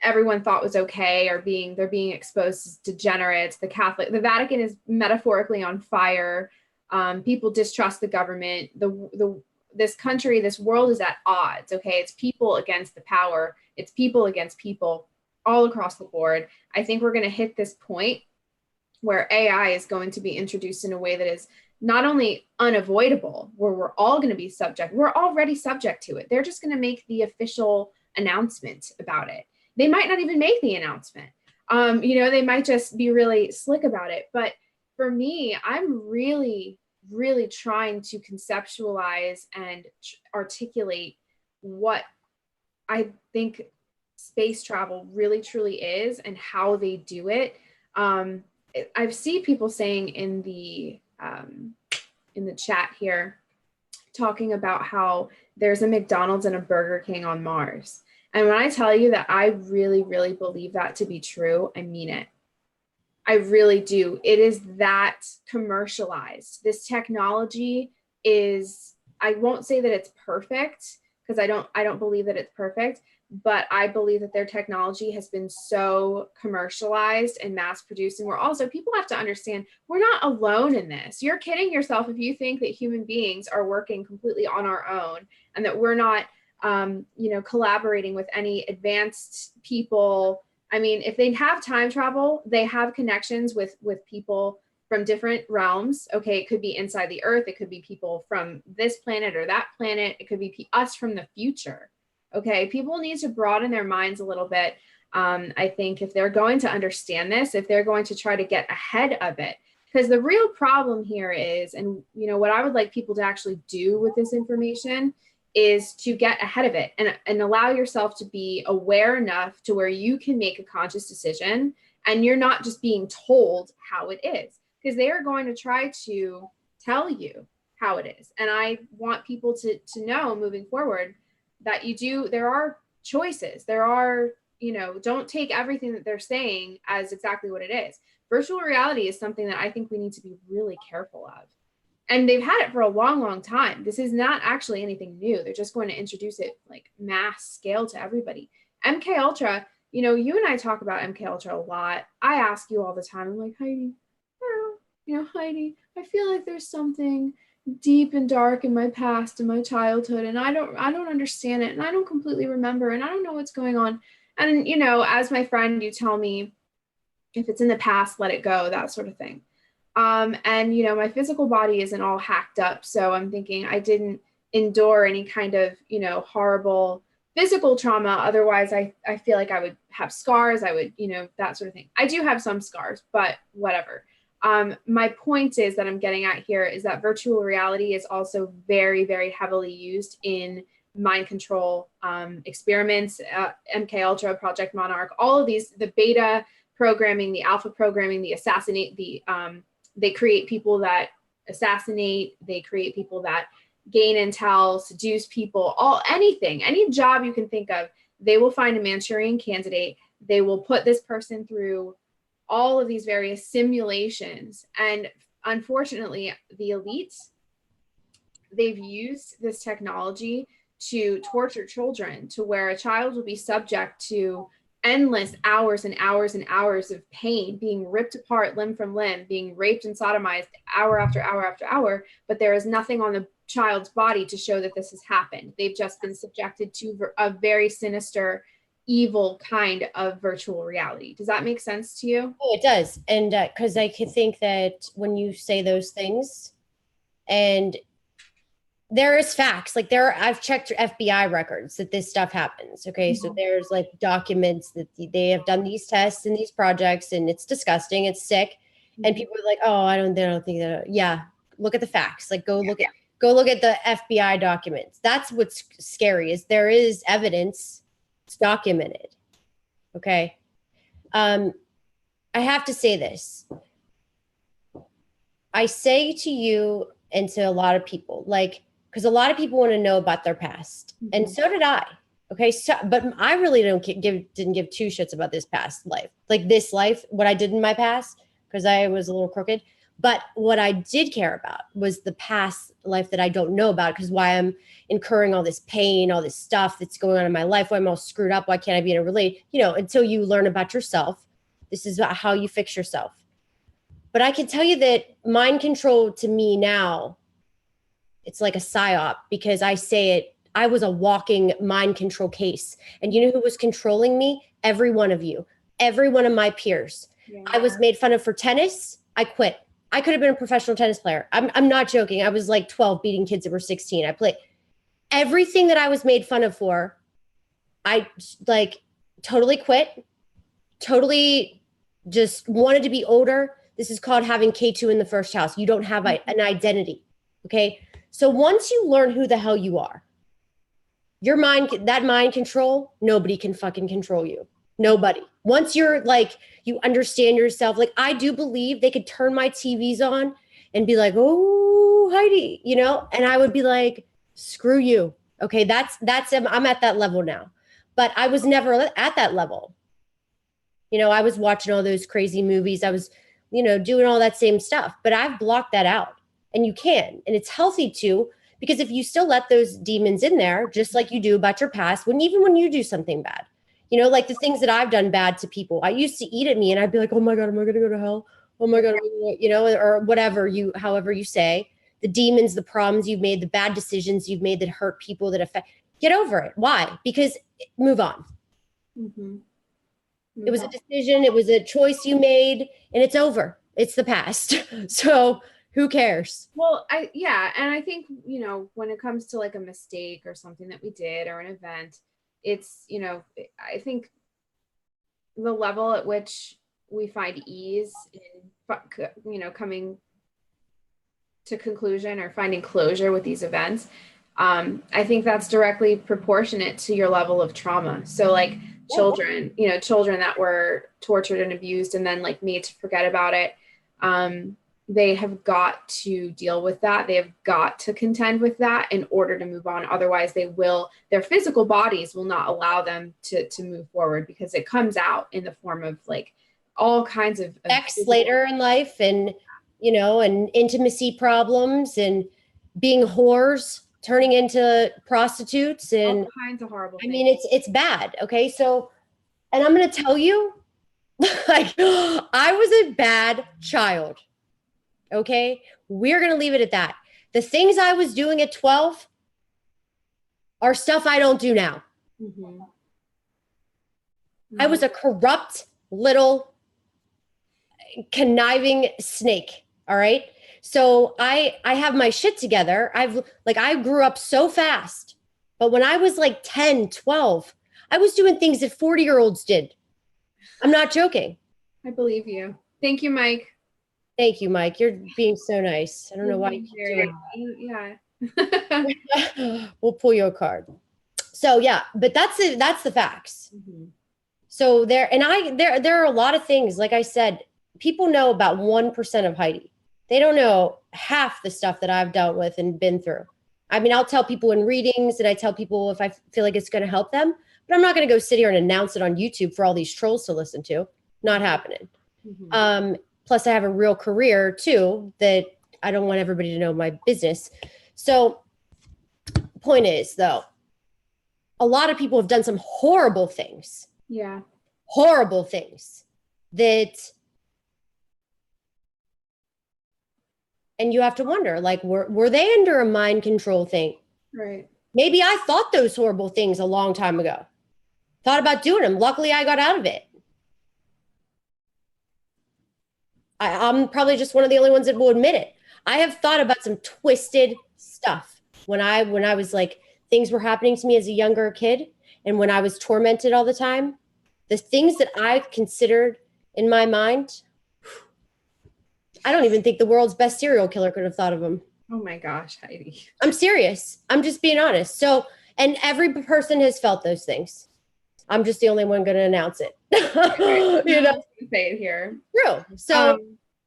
everyone thought was okay they're being exposed as degenerates. The Vatican is metaphorically on fire. People distrust the government. This country, this world is at odds. Okay, it's people against the power. It's people against people all across the board. I think we're going to hit this point where AI is going to be introduced in a way that is not only unavoidable, where we're all going to be we're already subject to it. They're just going to make the official announcement about it. They might not even make the announcement. They might just be really slick about it. But for me, I'm really, really trying to conceptualize and articulate what I think space travel really, truly is and how they do it. I've seen people saying in the chat here, talking about how there's a McDonald's and a Burger King on Mars. And when I tell you that I really, really believe that to be true, I mean it. I really do. It is that commercialized. This technology is, I won't say that it's perfect because I don't believe that it's perfect, but I believe that their technology has been so commercialized and mass produced. And people have to understand, we're not alone in this. You're kidding yourself if you think that human beings are working completely on our own and that we're not, collaborating with any advanced people. I mean, if they have time travel, they have connections with people from different realms. Okay, it could be inside the Earth. It could be people from this planet or that planet. It could be us from the future. Okay, people need to broaden their minds a little bit. I think if they're going to understand this, if they're going to try to get ahead of it, because the real problem here is, and what I would like people to actually do with this information is to get ahead of it and allow yourself to be aware enough to where you can make a conscious decision and you're not just being told how it is, because they are going to try to tell you how it is. And I want people to know moving forward that there are choices. There are, don't take everything that they're saying as exactly what it is. Virtual reality is something that I think we need to be really careful of. And they've had it for a long, long time. This is not actually anything new. They're just going to introduce it like mass scale to everybody. MK Ultra, you and I talk about MK Ultra a lot. I ask you all the time, I'm like, Heidi, Heidi, I feel like there's something deep and dark in my past and my childhood, and I don't understand it, and I don't completely remember, and I don't know what's going on. And as my friend, you tell me, if it's in the past, let it go, that sort of thing. And my physical body isn't all hacked up, so I'm thinking I didn't endure any kind of horrible physical trauma. Otherwise, I feel like I would have scars. I would that sort of thing. I do have some scars, but whatever. My point is that I'm getting at here is that virtual reality is also very, very heavily used in mind control experiments. MK Ultra, Project Monarch, all of these, the beta programming, the alpha programming, they create people that assassinate, they create people that gain intel, seduce people, any job you can think of, they will find a Manchurian candidate. They will put this person through all of these various simulations. And unfortunately, the elites, they've used this technology to torture children, to where a child will be subject to endless hours and hours and hours of pain, being ripped apart limb from limb, being raped and sodomized hour after hour after hour, but there is nothing on the child's body to show that this has happened. They've just been subjected to a very sinister, evil kind of virtual reality. Does that make sense to you? Oh, it does. And because I can think that when you say those things, and there is facts, like I've checked FBI records that this stuff happens. Okay. So there's like documents that they have done these tests and these projects, and it's disgusting. It's sick. And people are like, oh, they don't think that. Yeah. Look at the facts. Like go look at the FBI documents. That's what's scary, is there is evidence. It's documented. Okay. I have to say this. I say to you and to a lot of people, like, because a lot of people want to know about their past, and so did I. Okay, so but I really didn't give two shits about this past life, like this life, what I did in my past, because I was a little crooked. But what I did care about was the past life that I don't know about, because why I'm incurring all this pain, all this stuff that's going on in my life, why I'm all screwed up, why can't I be in a relationship? Until you learn about yourself, this is about how you fix yourself. But I can tell you that mind control to me now, it's like a psyop, because I say it, I was a walking mind control case. And you know who was controlling me? Every one of you, every one of my peers. Yeah. I was made fun of for tennis. I quit. I could have been a professional tennis player. I'm not joking. I was like 12 beating kids that were 16. I played everything that I was made fun of for. I like totally quit, totally just wanted to be older. This is called having K2 in the first house. You don't have an identity. Okay. So once you learn who the hell you are, your mind, that mind control, nobody can fucking control you. Nobody. Once you're like, you understand yourself, like I do believe they could turn my TVs on and be like, oh, Heidi, and I would be like, screw you. Okay. I'm at that level now, but I was never at that level. I was watching all those crazy movies. I was, doing all that same stuff, but I've blocked that out. And you can, and it's healthy too, because if you still let those demons in there, just like you do about your past, even when you do something bad, like the things that I've done bad to people, I used to eat at me and I'd be like, oh my God, am I going to go to hell? Oh my God, or whatever however you say, the demons, the problems you've made, the bad decisions you've made that hurt people, that affect, get over it. Why? Because move on. Mm-hmm. It was a decision. It was a choice you made, and it's over. It's the past. So who cares? Well, and I think, when it comes to like a mistake or something that we did or an event, it's, I think the level at which we find ease in, coming to conclusion or finding closure with these events, I think that's directly proportionate to your level of trauma. So like children that were tortured and abused and then like made to forget about it, they have got to deal with that. They have got to contend with that in order to move on. Otherwise their physical bodies will not allow them to move forward, because it comes out in the form of like all kinds of sex later in life, and, and intimacy problems, and being whores, turning into prostitutes, and all kinds of horrible things. I mean, it's bad. Okay. So, and I'm going to tell you, like, I was a bad child. Okay. We're going to leave it at that. The things I was doing at 12 are stuff I don't do now. Mm-hmm. Mm-hmm. I was a corrupt little conniving snake. All right. So I have my shit together. I grew up so fast, but when I was like 10, 12, I was doing things that 40-year-olds did. I'm not joking. I believe you. Thank you, Mike. Thank you, Mike. You're being so nice. I don't know why you keep doing that. Yeah. We'll pull your card. So yeah, but that's the facts. Mm-hmm. So there are a lot of things. Like I said, people know about 1% of Heidi. They don't know half the stuff that I've dealt with and been through. I mean, I'll tell people in readings, and I tell people if I feel like it's going to help them, but I'm not going to go sit here and announce it on YouTube for all these trolls to listen to. Not happening. Mm-hmm. Plus I have a real career too, that I don't want everybody to know my business. So point is, though, a lot of people have done some horrible things. Yeah. Horrible things that, and you have to wonder, like, were they under a mind control thing? Right. Maybe I thought those horrible things a long time ago. Thought about doing them. Luckily, I got out of it. I'm probably just one of the only ones that will admit it. I have thought about some twisted stuff when I was like, things were happening to me as a younger kid, and when I was tormented all the time. The things that I considered in my mind, I don't even think the world's best serial killer could have thought of them. Oh my gosh, Heidi. I'm serious. I'm just being honest. So, and every person has felt those things. I'm just the only one going to announce it. You know, say it here. True. So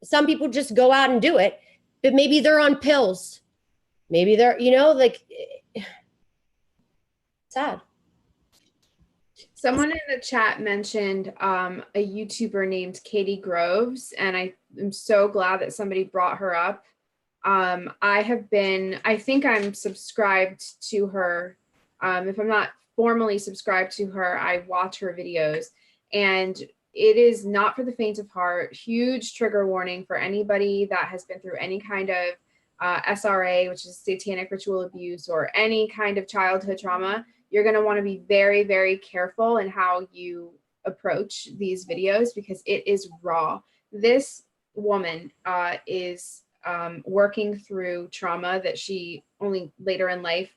some people just go out and do it, but maybe they're on pills. Maybe they're, like, sad. Someone in the chat mentioned a YouTuber named Katie Groves, and I am so glad that somebody brought her up. I think I'm subscribed to her. If I'm not formally subscribed to her, I watch her videos, and it is not for the faint of heart. Huge trigger warning for anybody that has been through any kind of SRA, which is satanic ritual abuse, or any kind of childhood trauma. You're going to want to be very, very careful in how you approach these videos because it is raw. This woman is working through trauma that she only later in life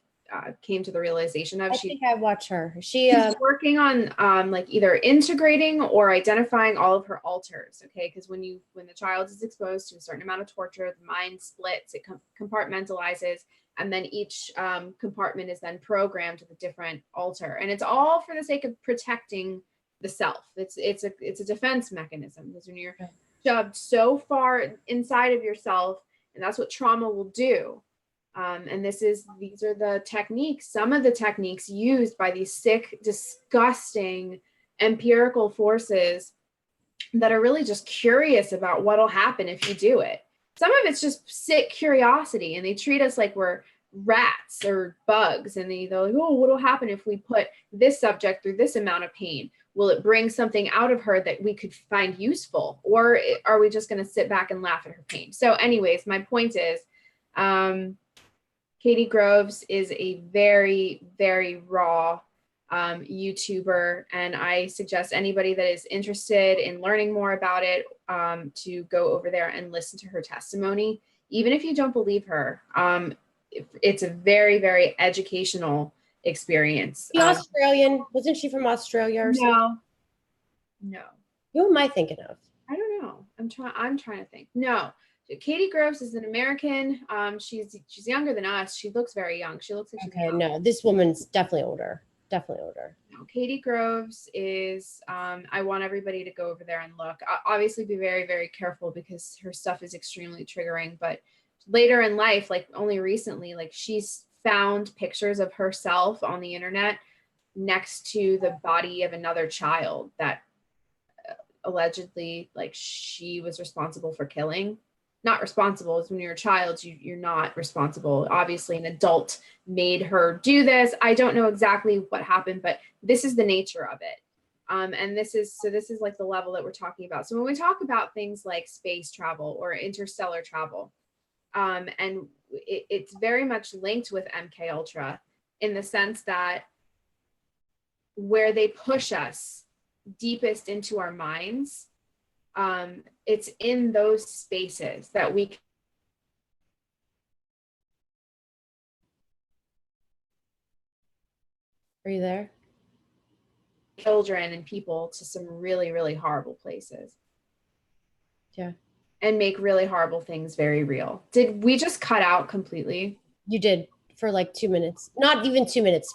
came to the realization of. I think I watch her. She's working on like either integrating or identifying all of her alters. Okay, because when the child is exposed to a certain amount of torture, the mind splits, it compartmentalizes, and then each compartment is then programmed with a different alter, and it's all for the sake of protecting the self. It's a defense mechanism because when you're shoved so far inside of yourself, and that's what trauma will do. And these are the techniques, some of the techniques used by these sick, disgusting empirical forces that are really just curious about what'll happen if you do it. Some of it's just sick curiosity, and they treat us like we're rats or bugs, and they're like, oh, what'll happen if we put this subject through this amount of pain? Will it bring something out of her that we could find useful? Or are we just going to sit back and laugh at her pain? So anyways, my point is, Katie Groves is a very, very raw YouTuber, and I suggest anybody that is interested in learning more about it to go over there and listen to her testimony. Even if you don't believe her, it's a very, very educational experience. The Australian, wasn't she from Australia or something? No. Who am I thinking of? I don't know. I'm trying to think. No. Katie Groves is an American. She's younger than us. She looks very young. She looks like she's young. No, this woman's definitely older. Definitely older. No, Katie Groves is. I want everybody to go over there and look. Obviously, be very, very careful because her stuff is extremely triggering. But later in life, like only recently, like she's found pictures of herself on the internet next to the body of another child that allegedly, like, she was responsible for killing. Not responsible is when you're a child, you're not responsible. Obviously, an adult made her do this. I don't know exactly what happened, but this is the nature of it. And this is like the level that we're talking about. So when we talk about things like space travel or interstellar travel, and it's very much linked with MK Ultra in the sense that where they push us deepest into our minds, it's in those spaces that we Are you there? Children and people to some really, really horrible places. Yeah. And make really horrible things very real. Did we just cut out completely? You did for like 2 minutes. Not even 2 minutes,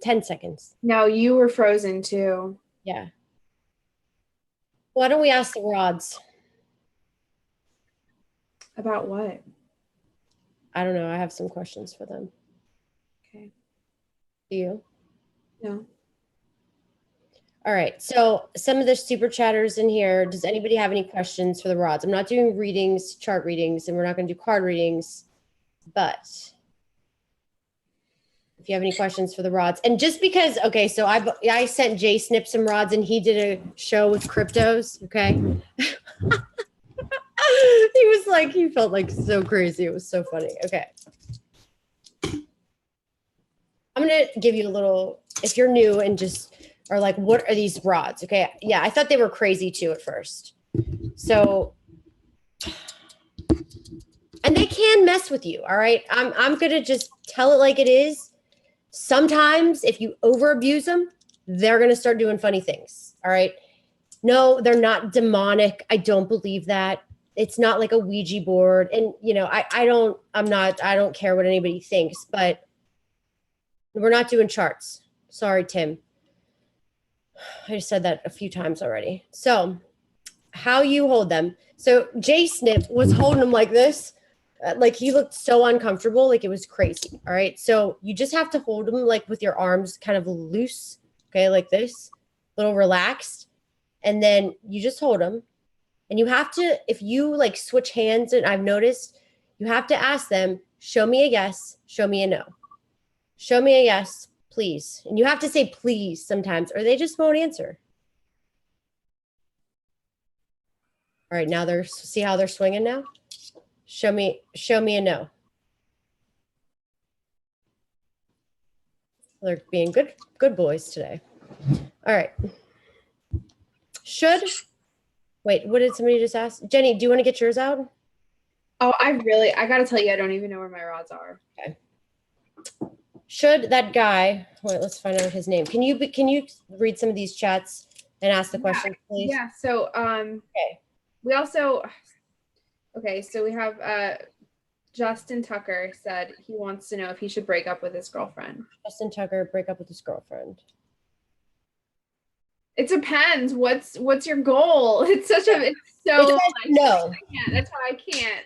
10 seconds. No, you were frozen too. Yeah. Why don't we ask the rods? About what? I don't know. I have some questions for them. Okay. Do you? No. All right. So some of the super chatters in here, does anybody have any questions for the rods? I'm not doing readings, chart readings, and we're not going to do card readings, but if you have any questions for the rods. And just because, okay, so I sent Jay Snip some rods and he did a show with cryptos, okay? He was like, he felt like so crazy. It was so funny. Okay. I'm going to give you a little, if you're new and just are like, what are these rods? Okay. Yeah, I thought they were crazy too at first. So, and they can mess with you. All right. I'm going to just tell it like it is. Sometimes if you over abuse them, they're going to start doing funny things. All right. No, they're not demonic. I don't believe that. It's not like a Ouija board. And, you know, I don't care what anybody thinks, but we're not doing charts. Sorry, Tim. I just said that a few times already. So how you hold them. So Jay Snip was holding them like this. Like he looked so uncomfortable. Like it was crazy. All right. So you just have to hold them like with your arms kind of loose. Okay. Like this, a little relaxed. And then you just hold them. And you have to, if you like switch hands, and I've noticed, you have to ask them, show me a yes, show me a no. Show me a yes, please. And you have to say please sometimes, or they just won't answer. All right, now see how they're swinging now? Show me a no. They're being good boys today. All right. Wait, what did somebody just ask? Jenny, do you want to get yours out? Oh, I gotta tell you, I don't even know where my rods are. Okay. Should that guy, wait, let's find out his name. Can you read some of these chats and ask the question, please? Yeah. So okay. We also so we have Justin Tucker said he wants to know if he should break up with his girlfriend. Justin Tucker, break up with his girlfriend. It depends. What's your goal? It's so no. That's why I can't.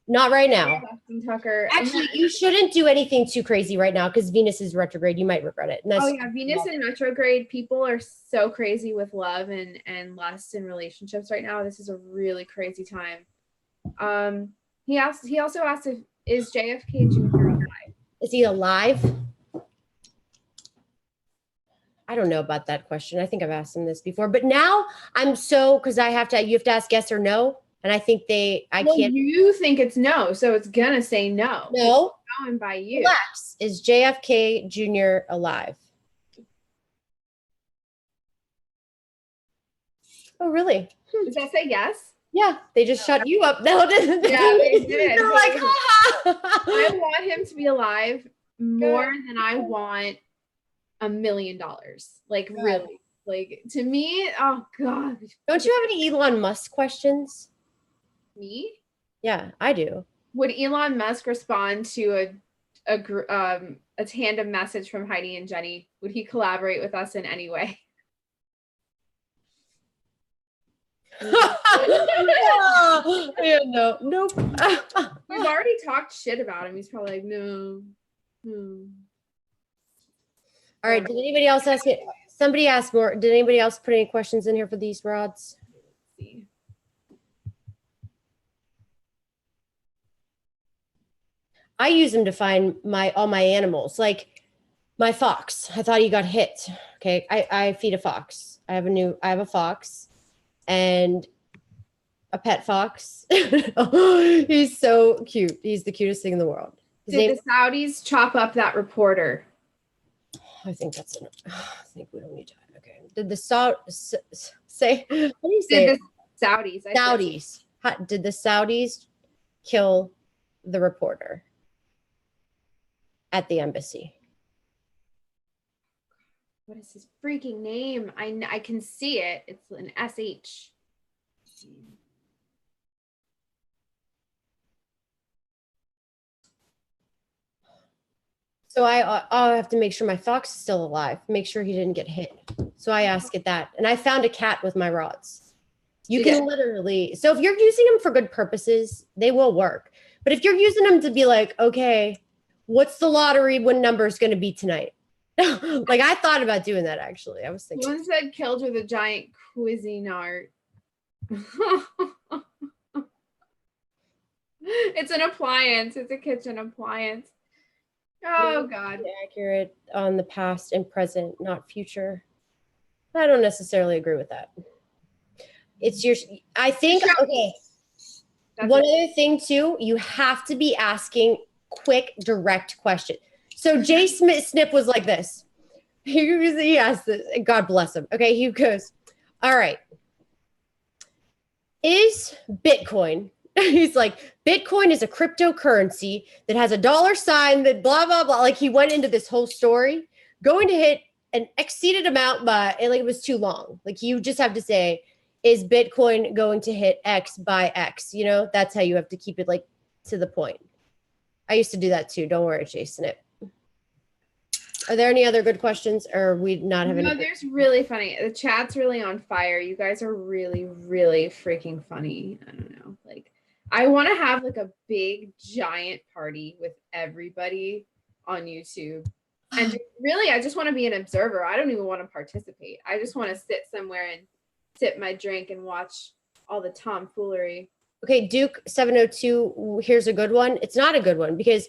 Not right now. Justin Tucker. Actually, you shouldn't do anything too crazy right now because Venus is retrograde. You might regret it. Venus in retrograde. People are so crazy with love and lust in relationships right now. This is a really crazy time. He also asked if is JFK Jr. alive? Is he alive? I don't know about that question. I think I've asked him this before, but now I'm because you have to ask yes or no. And I think can't. You think it's no, so it's gonna say no. No. It's going by you. Relax. Is JFK Jr. alive? Oh, really? Does that say yes? Yeah, they just shut you up. No, didn't they? Yeah, they did. They're like, I want him to be alive more than I want $1 million. Like really. Like to me, oh God. Don't you have any Elon Musk questions? Me? Yeah, I do. Would Elon Musk respond to a tandem message from Heidi and Jenny? Would he collaborate with us in any way? Yeah, no, nope. We've already talked shit about him. He's probably like, no. All right. Did anybody else ask it? Somebody asked more. Did anybody else put any questions in here for these rods? Let's see. I use them to find all my animals, like my fox. I thought he got hit. Okay, I feed a fox. I have a fox and a pet fox. He's so cute. He's the cutest thing in the world. Did the Saudis chop up that reporter? I think that's enough. I think we don't need to. Okay. Did the say? What do you say? Did the Saudis? Did the Saudis kill the reporter at the embassy? What is his freaking name? I can see it. It's an SH. So I'll have to make sure my fox is still alive, make sure he didn't get hit. So I ask it that. And I found a cat with my rods. You can literally, so if you're using them for good purposes, they will work. But if you're using them to be like, okay, what's the lottery win number is going to be tonight? Like I thought about doing that actually. I was thinking. One said killed with a giant Cuisinart. It's an appliance. It's a kitchen appliance. Oh God. Be accurate on the past and present, not future. I don't necessarily agree with that. It's your, I think, okay. One other thing too, you have to be asking quick, direct questions. So Jay Smith Snip was like this. He asked this, God bless him. Okay, he goes, all right. Is Bitcoin, he's like, Bitcoin is a cryptocurrency that has a dollar sign that blah, blah, blah. Like he went into this whole story, going to hit an exceeded amount, but it was too long. Like you just have to say, is Bitcoin going to hit X by X? You know, that's how you have to keep it like to the point. I used to do that too. Don't worry, Jason. Are there any other good questions, or we not have any? No, there's really funny. The chat's really on fire. You guys are really, really freaking funny. I don't know. Like, I want to have like a big giant party with everybody on YouTube. And really, I just want to be an observer. I don't even want to participate. I just want to sit somewhere and sip my drink and watch all the tomfoolery. Okay, Duke 702, here's a good one. It's not a good one because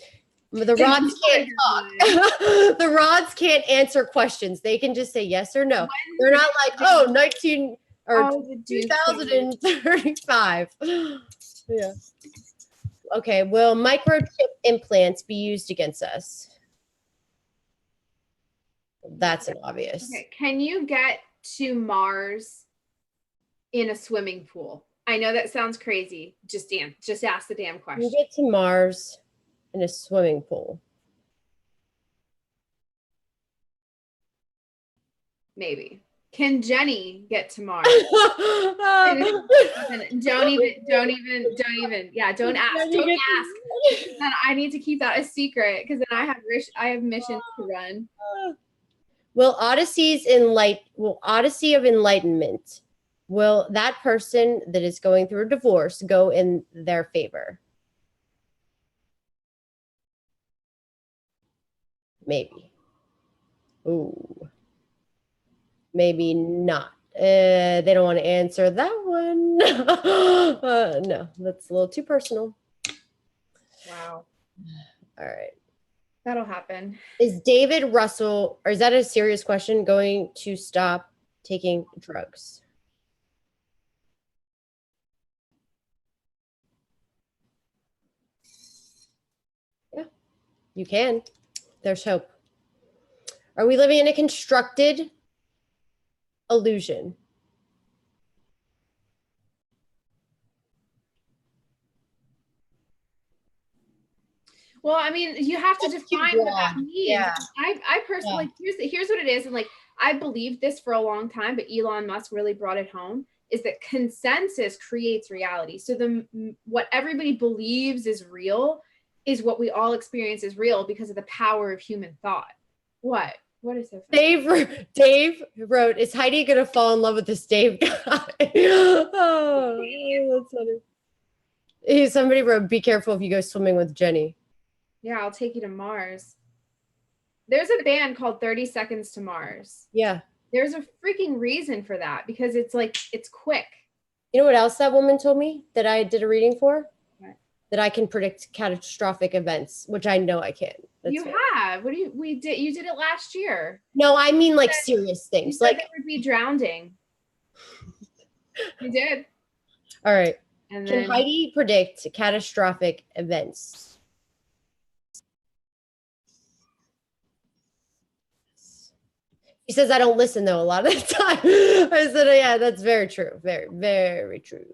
the rods can't talk. The rods can't answer questions. They can just say yes or no. They're not like, oh, 19 or 2035. Yeah. Okay, will microchip implants be used against us? That's an obvious. Okay, can you get to Mars in a swimming pool? I know that sounds crazy. Just ask the damn question. You get to Mars in a swimming pool. Maybe. Can Jenny get to Mars? Don't even. Yeah, don't ask. Don't ask. Then I need to keep that a secret because then I have missions to run. Will Odyssey of Enlightenment, will that person that is going through a divorce go in their favor? Maybe. Ooh. Maybe not. They don't want to answer that one. No, that's a little too personal. Wow. All right. That'll happen. Is David Russell, or is that a serious question, going to stop taking drugs? Yeah, you can. There's hope. Are we living in a constructed illusion? Well, I mean, you have to define what that means. Yeah. I personally, here's what it is. And like, I believed this for a long time, but Elon Musk really brought it home, is that consensus creates reality. So what everybody believes is real is what we all experience as real because of the power of human thought. What is so funny? Dave wrote, is Heidi going to fall in love with this Dave guy? Oh, that's funny. Somebody wrote, be careful if you go swimming with Jenny. Yeah, I'll take you to Mars. There's a band called 30 Seconds to Mars. Yeah. There's a freaking reason for that because it's like, it's quick. You know what else that woman told me that I did a reading for? What? That I can predict catastrophic events, which I know I can. You have. You did it last year. No, I mean like serious things. Like there would be drowning. You did. All right. And can Heidi predict catastrophic events? He says I don't listen though a lot of the time. I said, yeah, that's very true. Very, very true.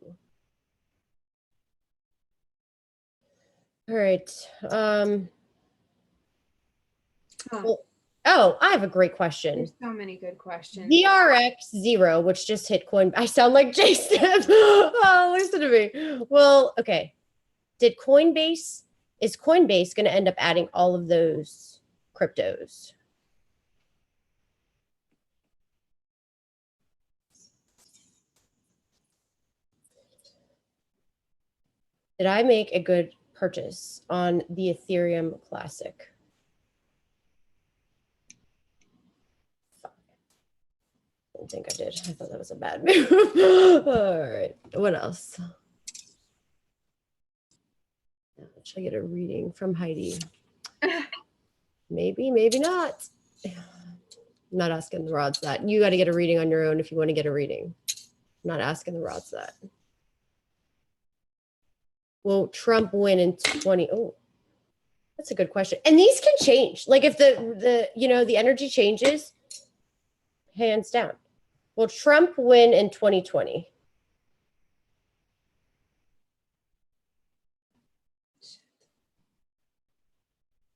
All right. Oh, I have a great question. There's so many good questions. VRX0, which just hit Coinbase. I sound like Jason. Oh, listen to me. Well, okay. Is Coinbase going to end up adding all of those cryptos? Did I make a good purchase on the Ethereum Classic? I don't think I did. I thought that was a bad move. All right. What else? Should I get a reading from Heidi? Maybe, maybe not. I'm not asking the rods that. You got to get a reading on your own if you want to get a reading. I'm not asking the rods that. Will Trump win in 20? Oh, that's a good question. And these can change. Like if the energy changes, hands down. Will Trump win in 2020?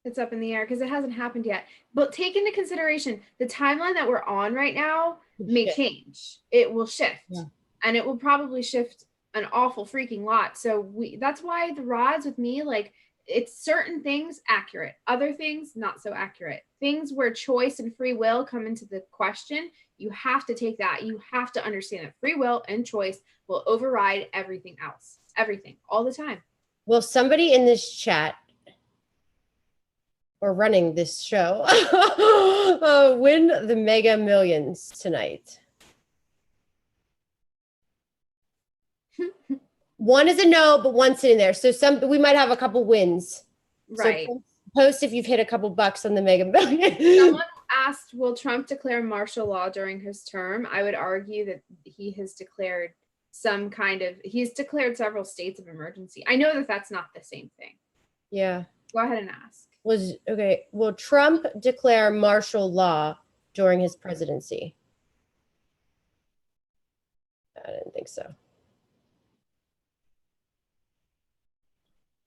It's up in the air because it hasn't happened yet. But take into consideration the timeline that we're on right now may change. It will shift. Yeah. And it will probably shift an awful freaking lot. So that's why the rods with me, like it's certain things accurate, other things not so accurate. Things where choice and free will come into the question, you have to take that. You have to understand that free will and choice will override everything else. Everything, all the time. Well, somebody in this chat or running this show win the Mega Millions tonight. One is a no, but one's sitting there. So we might have a couple wins. Right. So post if you've hit a couple bucks on the Mega Millions. Someone asked, will Trump declare martial law during his term? I would argue that he has declared he's declared several states of emergency. I know that that's not the same thing. Yeah. Go ahead and ask. Will Trump declare martial law during his presidency? I didn't think so.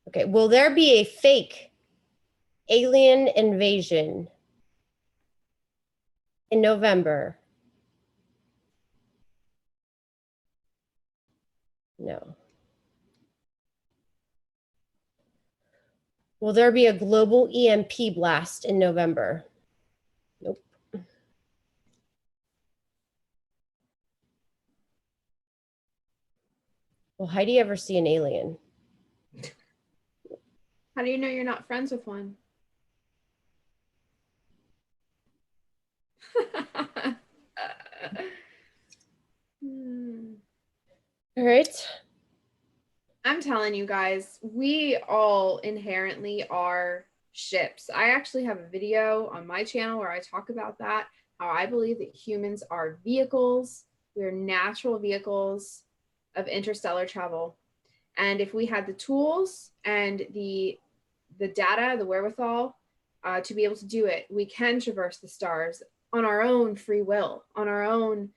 Okay, will there be a fake alien invasion in November? No. Will there be a global EMP blast in November? Nope. Will Heidi ever see an alien? How do you know you're not friends with one? All right. I'm telling you guys, we all inherently are ships. I actually have a video on my channel where I talk about that, how I believe that humans are vehicles. We're natural vehicles of interstellar travel. And if we had the tools and the data, the wherewithal to be able to do it, we can traverse the stars on our own free will, on our own,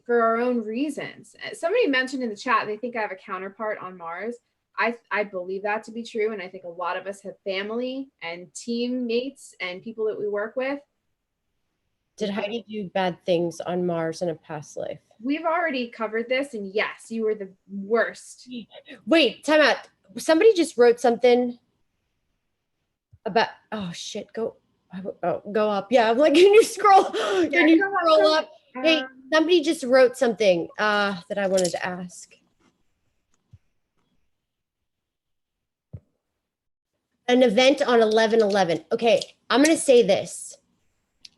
for our own reasons. Somebody mentioned in the chat, they think I have a counterpart on Mars. I believe that to be true. And I think a lot of us have family and teammates and people that we work with. Did Heidi do bad things on Mars in a past life? We've already covered this. And yes, you were the worst. Wait, time out. Somebody just wrote something about, oh shit, go up. Yeah, I'm like, can you scroll? Can you scroll up? Hey, somebody just wrote something that I wanted to ask. An event on 11/11. Okay, I'm going to say this.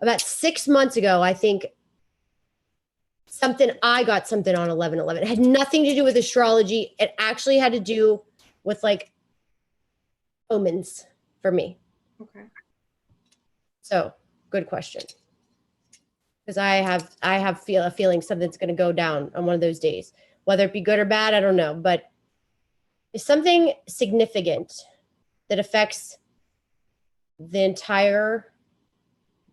About 6 months ago, I think I got something on 11/11. It had nothing to do with astrology. It actually had to do with like omens for me. Okay. So good question. Because I have a feeling something's going to go down on one of those days, whether it be good or bad, I don't know. But it's something significant that affects the entire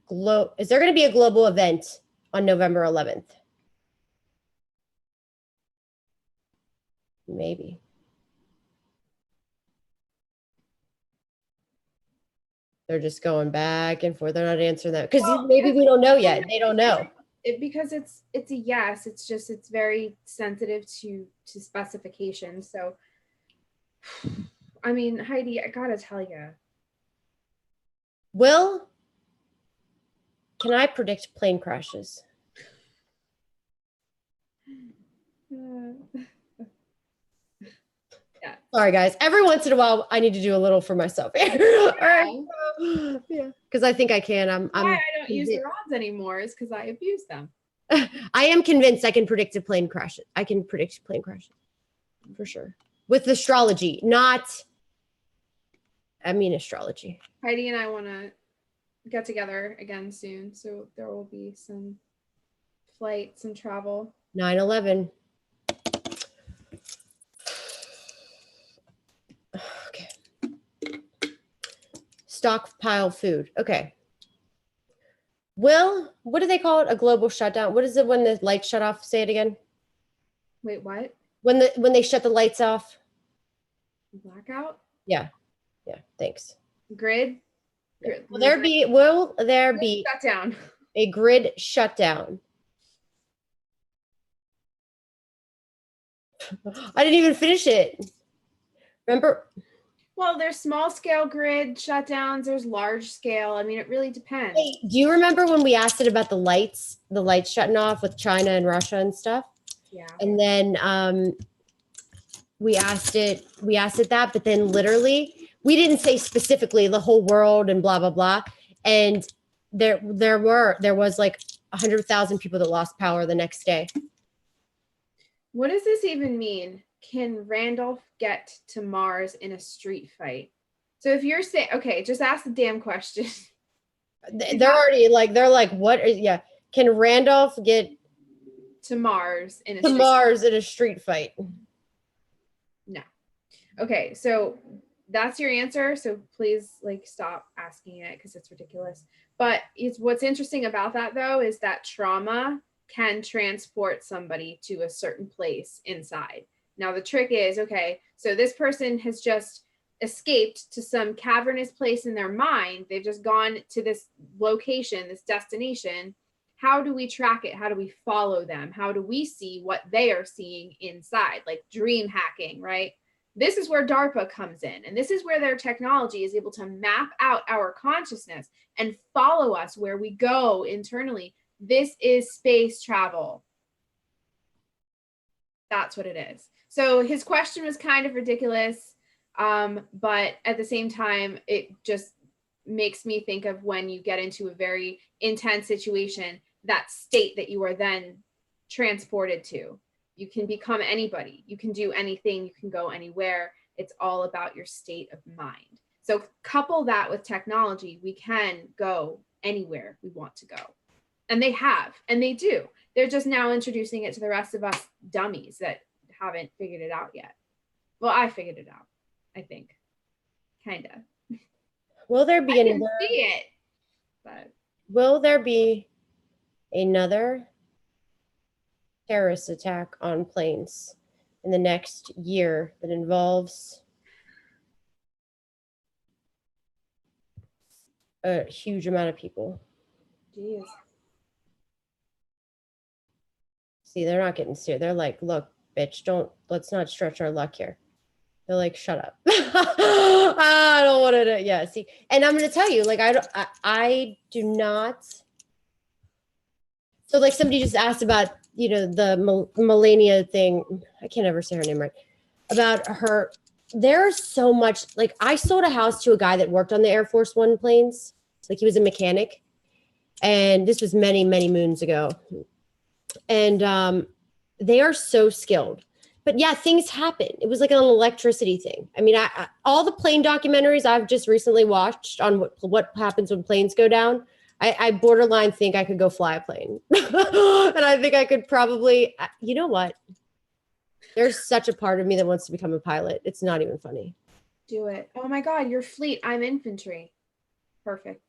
globe. Is there going to be a global event on November 11th? Maybe. They're just going back and forth. They're not answering that because maybe we don't know yet. They don't know. Because it's a yes. It's just it's very sensitive to specifications. So, I mean, Heidi, I gotta tell you. Can I predict plane crashes? Yeah. Sorry, guys. Every once in a while, I need to do a little for myself. All right. Yeah. Because I think I can. Why I don't use the rods anymore is because I abuse them. I am convinced I can predict a plane crash. I can predict plane crashes for sure with astrology, astrology. Heidi and I want to get together again soon. So there will be some flight, some travel. 9/11. Okay. Stockpile food. Okay. Will, what do they call it? A global shutdown. What is it when the lights shut off? Say it again. Wait, what? When they shut the lights off. Blackout? Yeah. Yeah. Thanks. Grid? Yeah. Will there be shut down? A grid shutdown? I didn't even finish it. Remember? Well, there's small scale grid shutdowns. There's large scale. I mean, it really depends. Hey, do you remember when we asked it about the lights shutting off with China and Russia and stuff? Yeah. And then we asked it that, but then literally we didn't say specifically the whole world and blah blah blah. And there was like 100,000 people that lost power the next day. What does this even mean? Can Randolph get to Mars in a street fight? So if you're saying, okay, just ask the damn question. They're already like, what is, yeah. Can Randolph get to Mars in a street fight? No. Okay, so that's your answer. So please stop asking it because it's ridiculous. But what's interesting about that though is that trauma can transport somebody to a certain place inside. Now the trick is, okay, so this person has just escaped to some cavernous place in their mind. They've just gone to this location, this destination. How do we track it? How do we follow them? How do we see what they are seeing inside? Like dream hacking, right? This is where DARPA comes in. And this is where their technology is able to map out our consciousness and follow us where we go internally. This is space travel. That's what it is. So his question was kind of ridiculous, but at the same time, it just makes me think of when you get into a very intense situation, that state that you are then transported to. You can become anybody. You can do anything. You can go anywhere. It's all about your state of mind. So couple that with technology, we can go anywhere we want to go. And they have, and they do. They're just now introducing it to the rest of us dummies that haven't figured it out yet. Well, I figured it out, I think. Kind of. Will there be another? See it, but will there be another terrorist attack on planes in the next year that involves a huge amount of people? Jeez. See, they're not getting serious. They're like, look, bitch, let's not stretch our luck here. They're like, shut up. I don't want to, yeah, see. And I'm going to tell you, like, I do not. So like somebody just asked about, the Melania thing. I can't ever say her name right. About her. There's so much, like I sold a house to a guy that worked on the Air Force One planes. Like he was a mechanic. And this was many, many moons ago. And they are so skilled. But yeah, things happen. It was like an electricity thing. I mean, I all the plane documentaries I've just recently watched on what happens when planes go down, I borderline think I could go fly a plane. And I think I could probably, you know what? There's such a part of me that wants to become a pilot. It's not even funny. Do it. Oh my God, you're fleet. I'm infantry. Perfect.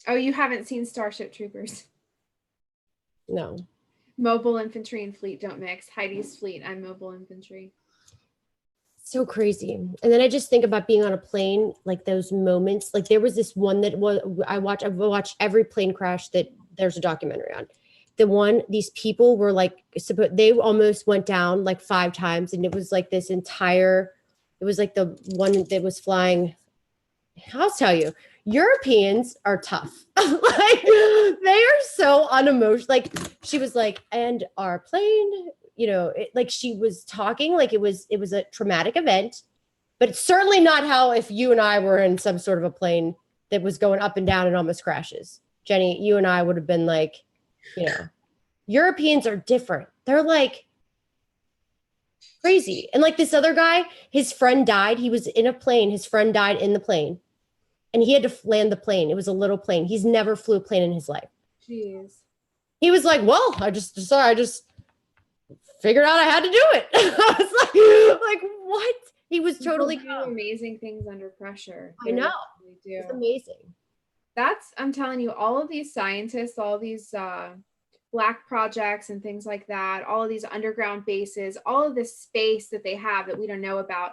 Oh, you haven't seen Starship Troopers? No. Mobile infantry and fleet don't mix. Heidi's fleet. I'm mobile infantry. So crazy. And then I just think about being on a plane, like those moments. Like there was this one that I've watched every plane crash that there's a documentary on. The one, these people were like, they almost went down like 5 times. And it was like it was like the one that was flying. I'll tell you, Europeans are tough. Like they are so unemotional. Like she was like, and our plane, like she was talking like it was a traumatic event, but it's certainly not how if you and I were in some sort of a plane that was going up and down and almost crashes. Jenny, you and I would have been like, Europeans are different. They're like crazy. And like this other guy, his friend died. He was in a plane. His friend died in the plane. and he had to land the plane. It was a little plane. He's never flew a plane in his life. Jeez. He was like, well, I just figured out I had to do it. I was like, what? He was totally People do amazing things under pressure. I know. They do. It's amazing. I'm telling you, all of these scientists, all these black projects and things like that, all of these underground bases, all of this space that they have that we don't know about,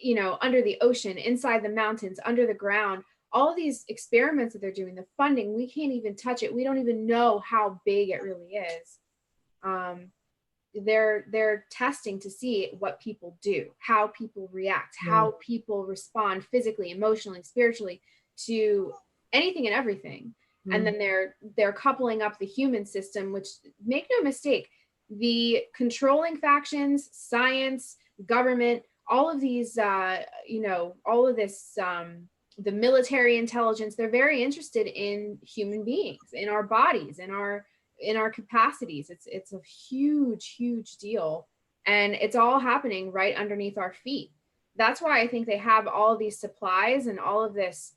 you know, under the ocean, inside the mountains, under the ground, all of these experiments that they're doing, the funding, we can't even touch it. We don't even know how big it really is. They're testing to see what people do, how people react, how people respond physically, emotionally, spiritually to anything and everything. And then they're coupling up the human system, which, make no mistake, the controlling factions, science, government, all of these, you know, all of this, the military intelligence, they're very interested in human beings, in our bodies, in our capacities. It's a huge deal, and it's all happening right underneath our feet. That's why I think they have all of these supplies and all of this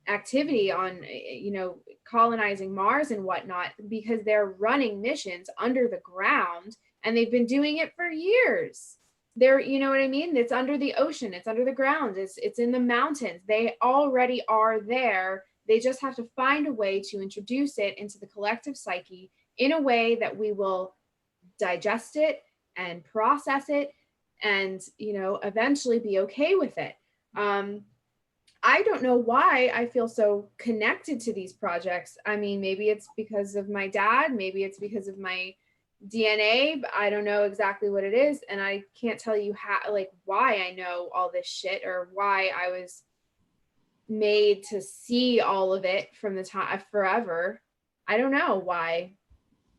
activity on, you know, colonizing Mars and whatnot, because they're running missions under the ground, and they've been doing it for years. They're, you know what I mean? It's under the ocean, it's under the ground, it's in the mountains. They already are there. They just have to find a way to introduce it into the collective psyche in a way that we will digest it and process it and, you know, eventually be okay with it. I don't know why I feel so connected to these projects. I mean, maybe it's because of my dad, maybe it's because of my DNA, but I don't know exactly what it is. And I can't tell you how, like, why I know all this shit or why I was made to see all of it from the time forever. I don't know why.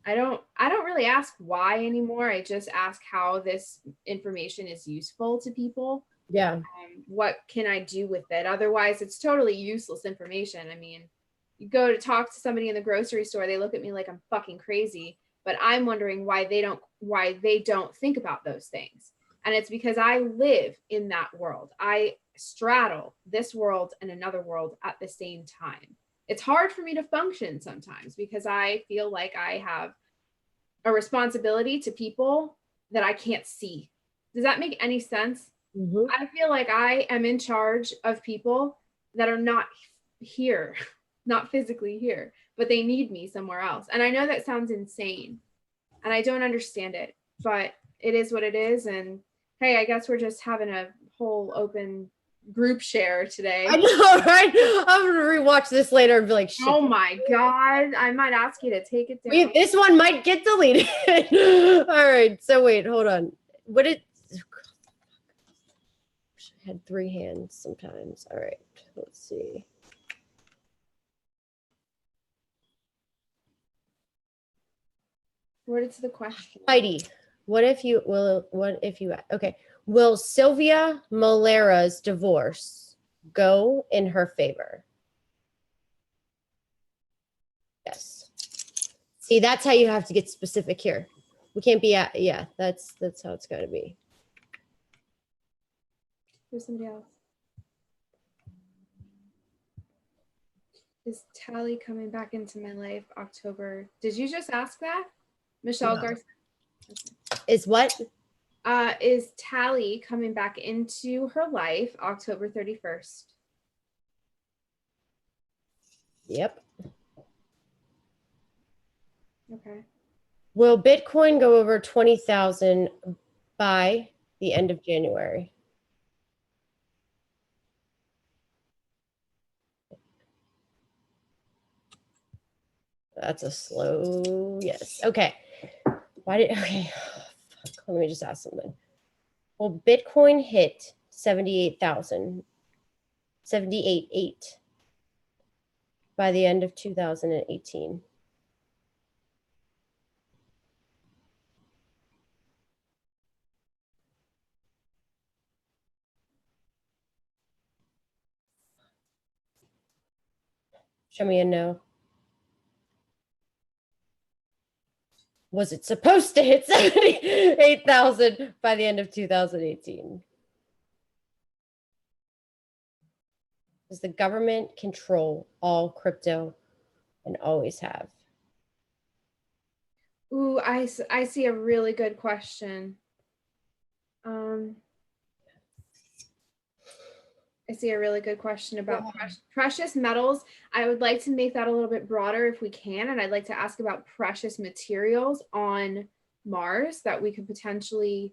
I don't really ask why anymore. I just ask how this information is useful to people. Yeah. What can I do with it? Otherwise, it's totally useless information. I mean, you go to talk to somebody in the grocery store, they look at me like I'm fucking crazy, but I'm wondering why they don't think about those things. And it's because I live in that world. I straddle this world and another world at the same time. It's hard for me to function sometimes because I feel like I have a responsibility to people that I can't see. Does that make any sense? I feel like I am in charge of people that are not here, not physically here, but they need me somewhere else. And I know that sounds insane and I don't understand it, but it is what it is. And hey, I guess we're just having a whole open group share today. I know, right? I'm gonna rewatch this later and be like, shit. Oh my God. I might ask you to take it down. This one might get deleted. All right. So wait, hold on. What did I had three hands sometimes. All right. Let's see. What is the question? Heidi, what if you okay. Will Sylvia Malera's divorce go in her favor? Yes. See, that's how you have to get specific here. We can't be at, yeah, that's how it's got to be. There's somebody else. Is Tally coming back into my life October? Did you just ask that? Michelle No. Garcia. Is what? Is Tally coming back into her life October 31st? Yep. Okay. Will Bitcoin go over 20,000 by the end of January? That's a slow yes. Okay. Okay. Fuck. Let me just ask something. Will Bitcoin hit 78,000, 78.8 by the end of 2018? Show me a no. Was it supposed to hit 78,000 by the end of 2018? Does the government control all crypto and always have? Ooh, I see a really good question. I see a really good question about precious metals. I would like to make that a little bit broader if we can. And I'd like to ask about precious materials on Mars that we could potentially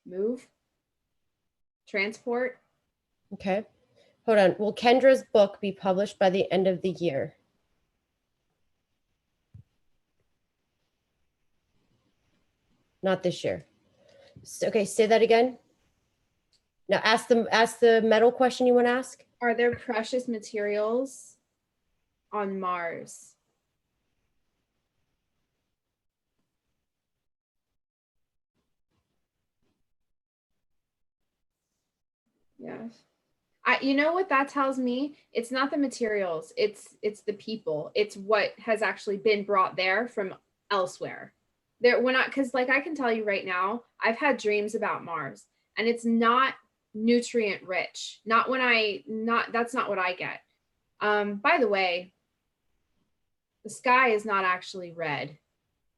move, transport. Okay. Hold on. Will Kendra's book be published by the end of the year? Not this year. Okay, say that again. Now ask the metal question you want to ask. Are there precious materials on Mars? Yes. You know what that tells me? It's not the materials. It's the people. It's what has actually been brought there from elsewhere. We're not, because like I can tell you right now, I've had dreams about Mars, and it's not nutrient rich. That's not what I get. By the way, the sky is not actually red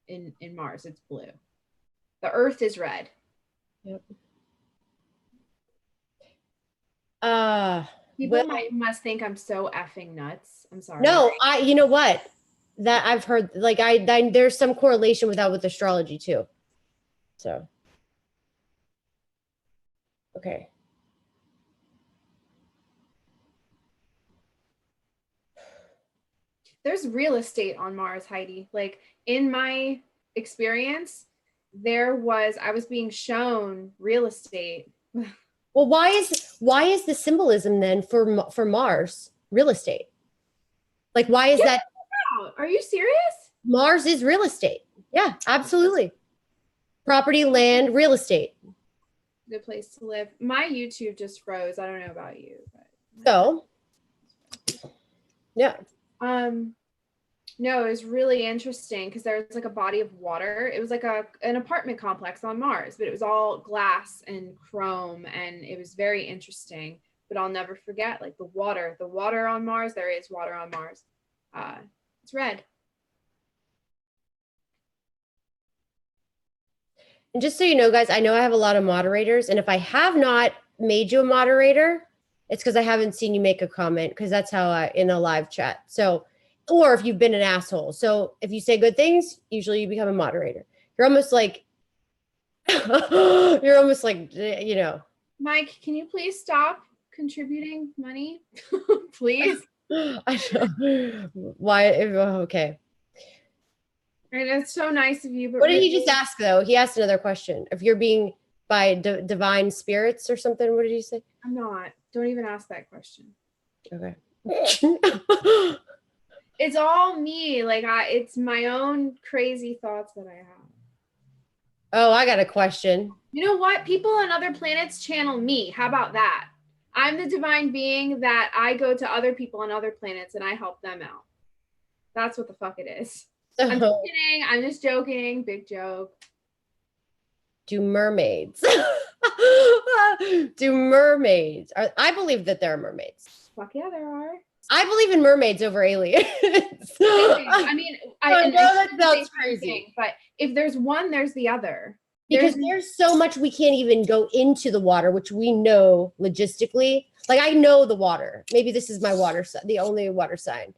in Mars. It's blue. The Earth is red. Yep. People must think I'm so effing nuts. I'm sorry. No, you know what? That I've heard, like there's some correlation with that with astrology too. So, okay. There's real estate on Mars, Heidi. Like in my experience, I was being shown real estate. Well, why is the symbolism then for Mars real estate? Like, why is that? Are you serious? Mars is real estate. Yeah, absolutely. Property, land, real estate. Good place to live. My YouTube just froze. I don't know about you, but so yeah. No, it was really interesting because there was like a body of water. It was like an apartment complex on Mars, but it was all glass and chrome, and it was very interesting. But I'll never forget, like the water on Mars. There is water on Mars. It's red. And just so you know, guys, I know I have a lot of moderators, and if I have not made you a moderator, it's because I haven't seen you make a comment, because that's how in a live chat. So, or if you've been an asshole. So if you say good things, usually you become a moderator. You're almost like, you know. Mike, can you please stop contributing money? Please. I know. Why? Okay. And it's so nice of you. But what did he just ask, though? He asked another question. If you're being by divine spirits or something, what did he say? I'm not. Don't even ask that question. Okay. It's all me. Like it's my own crazy thoughts that I have. Oh, I got a question. You know what? People on other planets channel me. How about that? I'm the divine being that I go to other people on other planets and I help them out. That's what the fuck it is. I'm just kidding. I'm just joking. Big joke. Do mermaids? Do mermaids? I believe that there are mermaids. Fuck yeah, there are. I believe in mermaids over aliens. I mean, I know that sounds crazy. But if there's one, there's the other. Because there's so much we can't even go into the water, which we know logistically. Like I know the water. Maybe this is my water sign, the only water sign.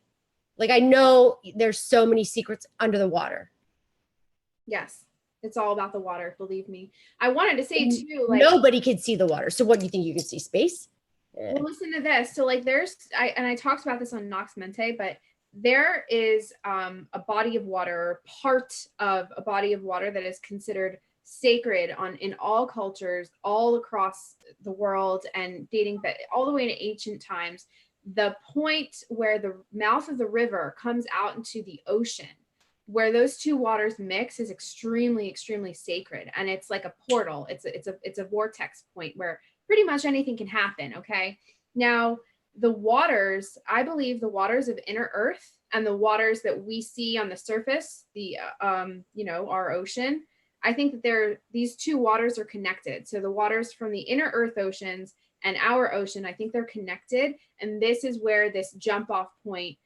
Like I know there's so many secrets under the water. Yes. It's all about the water, believe me. I wanted to say too, like nobody can see the water. So what do you think, you can see space? Well, listen to this. So like I talked about this on Nox Mente, but there is a body of water, or part of a body of water that is considered sacred in all cultures, all across the world, and dating back all the way to ancient times. The point where the mouth of the river comes out into the ocean, where those two waters mix, is extremely, extremely sacred, and it's like a portal. It's a vortex point where pretty much anything can happen. Okay. Now, the waters, I believe the waters of inner earth and the waters that we see on the surface, our ocean, I think that these two waters are connected. So the waters from the inner earth oceans and our ocean, I think they're connected. And this is where this jump off point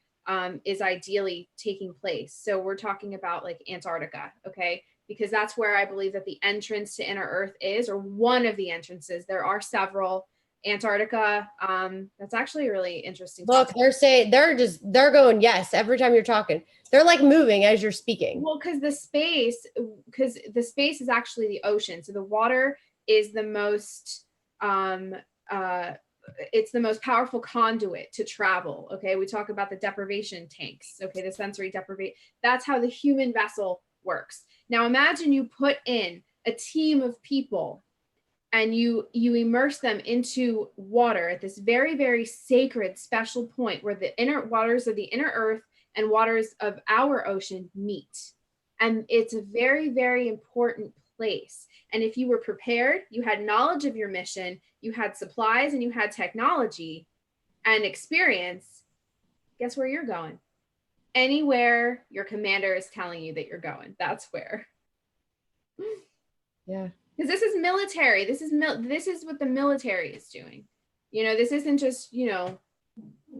is ideally taking place. So we're talking about like Antarctica, okay? Because that's where I believe that the entrance to inner Earth is, or one of the entrances. There are several. Antarctica, that's actually a really interesting Look, topic. they're going yes every time you're talking. They're like moving as you're speaking. Well, because the space is actually the ocean. So the water is the most it's the most powerful conduit to travel. Okay, we talk about the deprivation tanks. Okay, the sensory deprivation. That's how the human vessel works. Now imagine you put in a team of people and you immerse them into water at this very, very sacred, special point where the inner waters of the inner Earth and waters of our ocean meet. And it's a very, very important place. And if you were prepared, you had knowledge of your mission, you had supplies, and you had technology and experience, guess where you're going? Anywhere your commander is telling you that you're going, that's where. Yeah. Because this is military. This is what the military is doing. You know, this isn't just, you know,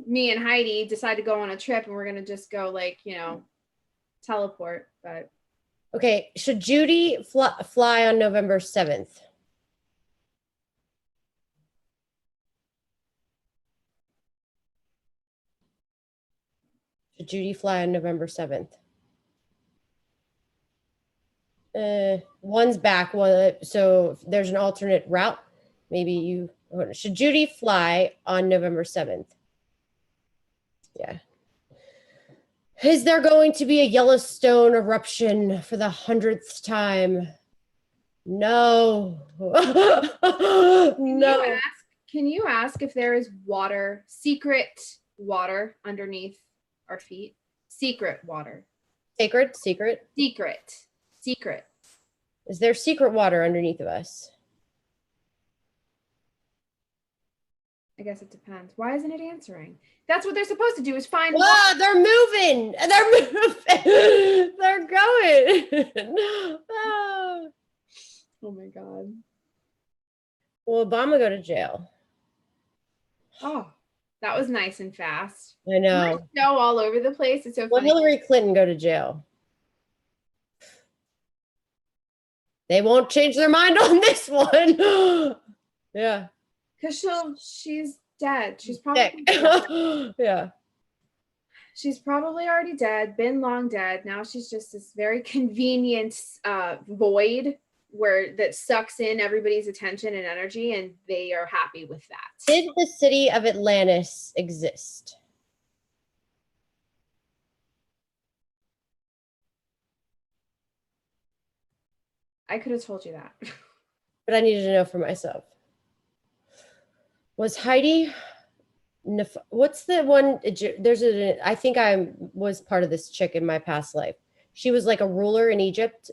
me and Heidi decide to go on a trip and we're going to just go like, you know, teleport. But Okay. Should Judy fly on November 7th? Should Judy fly on November 7th? One's back. Well, so there's an alternate route. Maybe you should Judy fly on November 7th? Yeah. Is there going to be a Yellowstone eruption for the 100th time? No. No. Can you ask if there is water, secret water underneath our feet? Secret water. Secret. Is there secret water underneath of us? I guess it depends. Why isn't it answering? That's what they're supposed to do, is find. Whoa, they're moving. They're moving. They're going. Oh. Oh my God. Will Obama go to jail? Oh, that was nice and fast. I know. Go all over the place. It's so Will funny. Hillary Clinton go to jail? They won't change their mind on this one. Yeah. Because she's dead. She's probably dead. Yeah. She's probably already dead, been long dead. Now she's just this very convenient void that sucks in everybody's attention and energy, and they are happy with that. Did the city of Atlantis exist? I could have told you that. But I needed to know for myself. Was Heidi, what's the one? I think I was part of this chick in my past life. She was like a ruler in Egypt.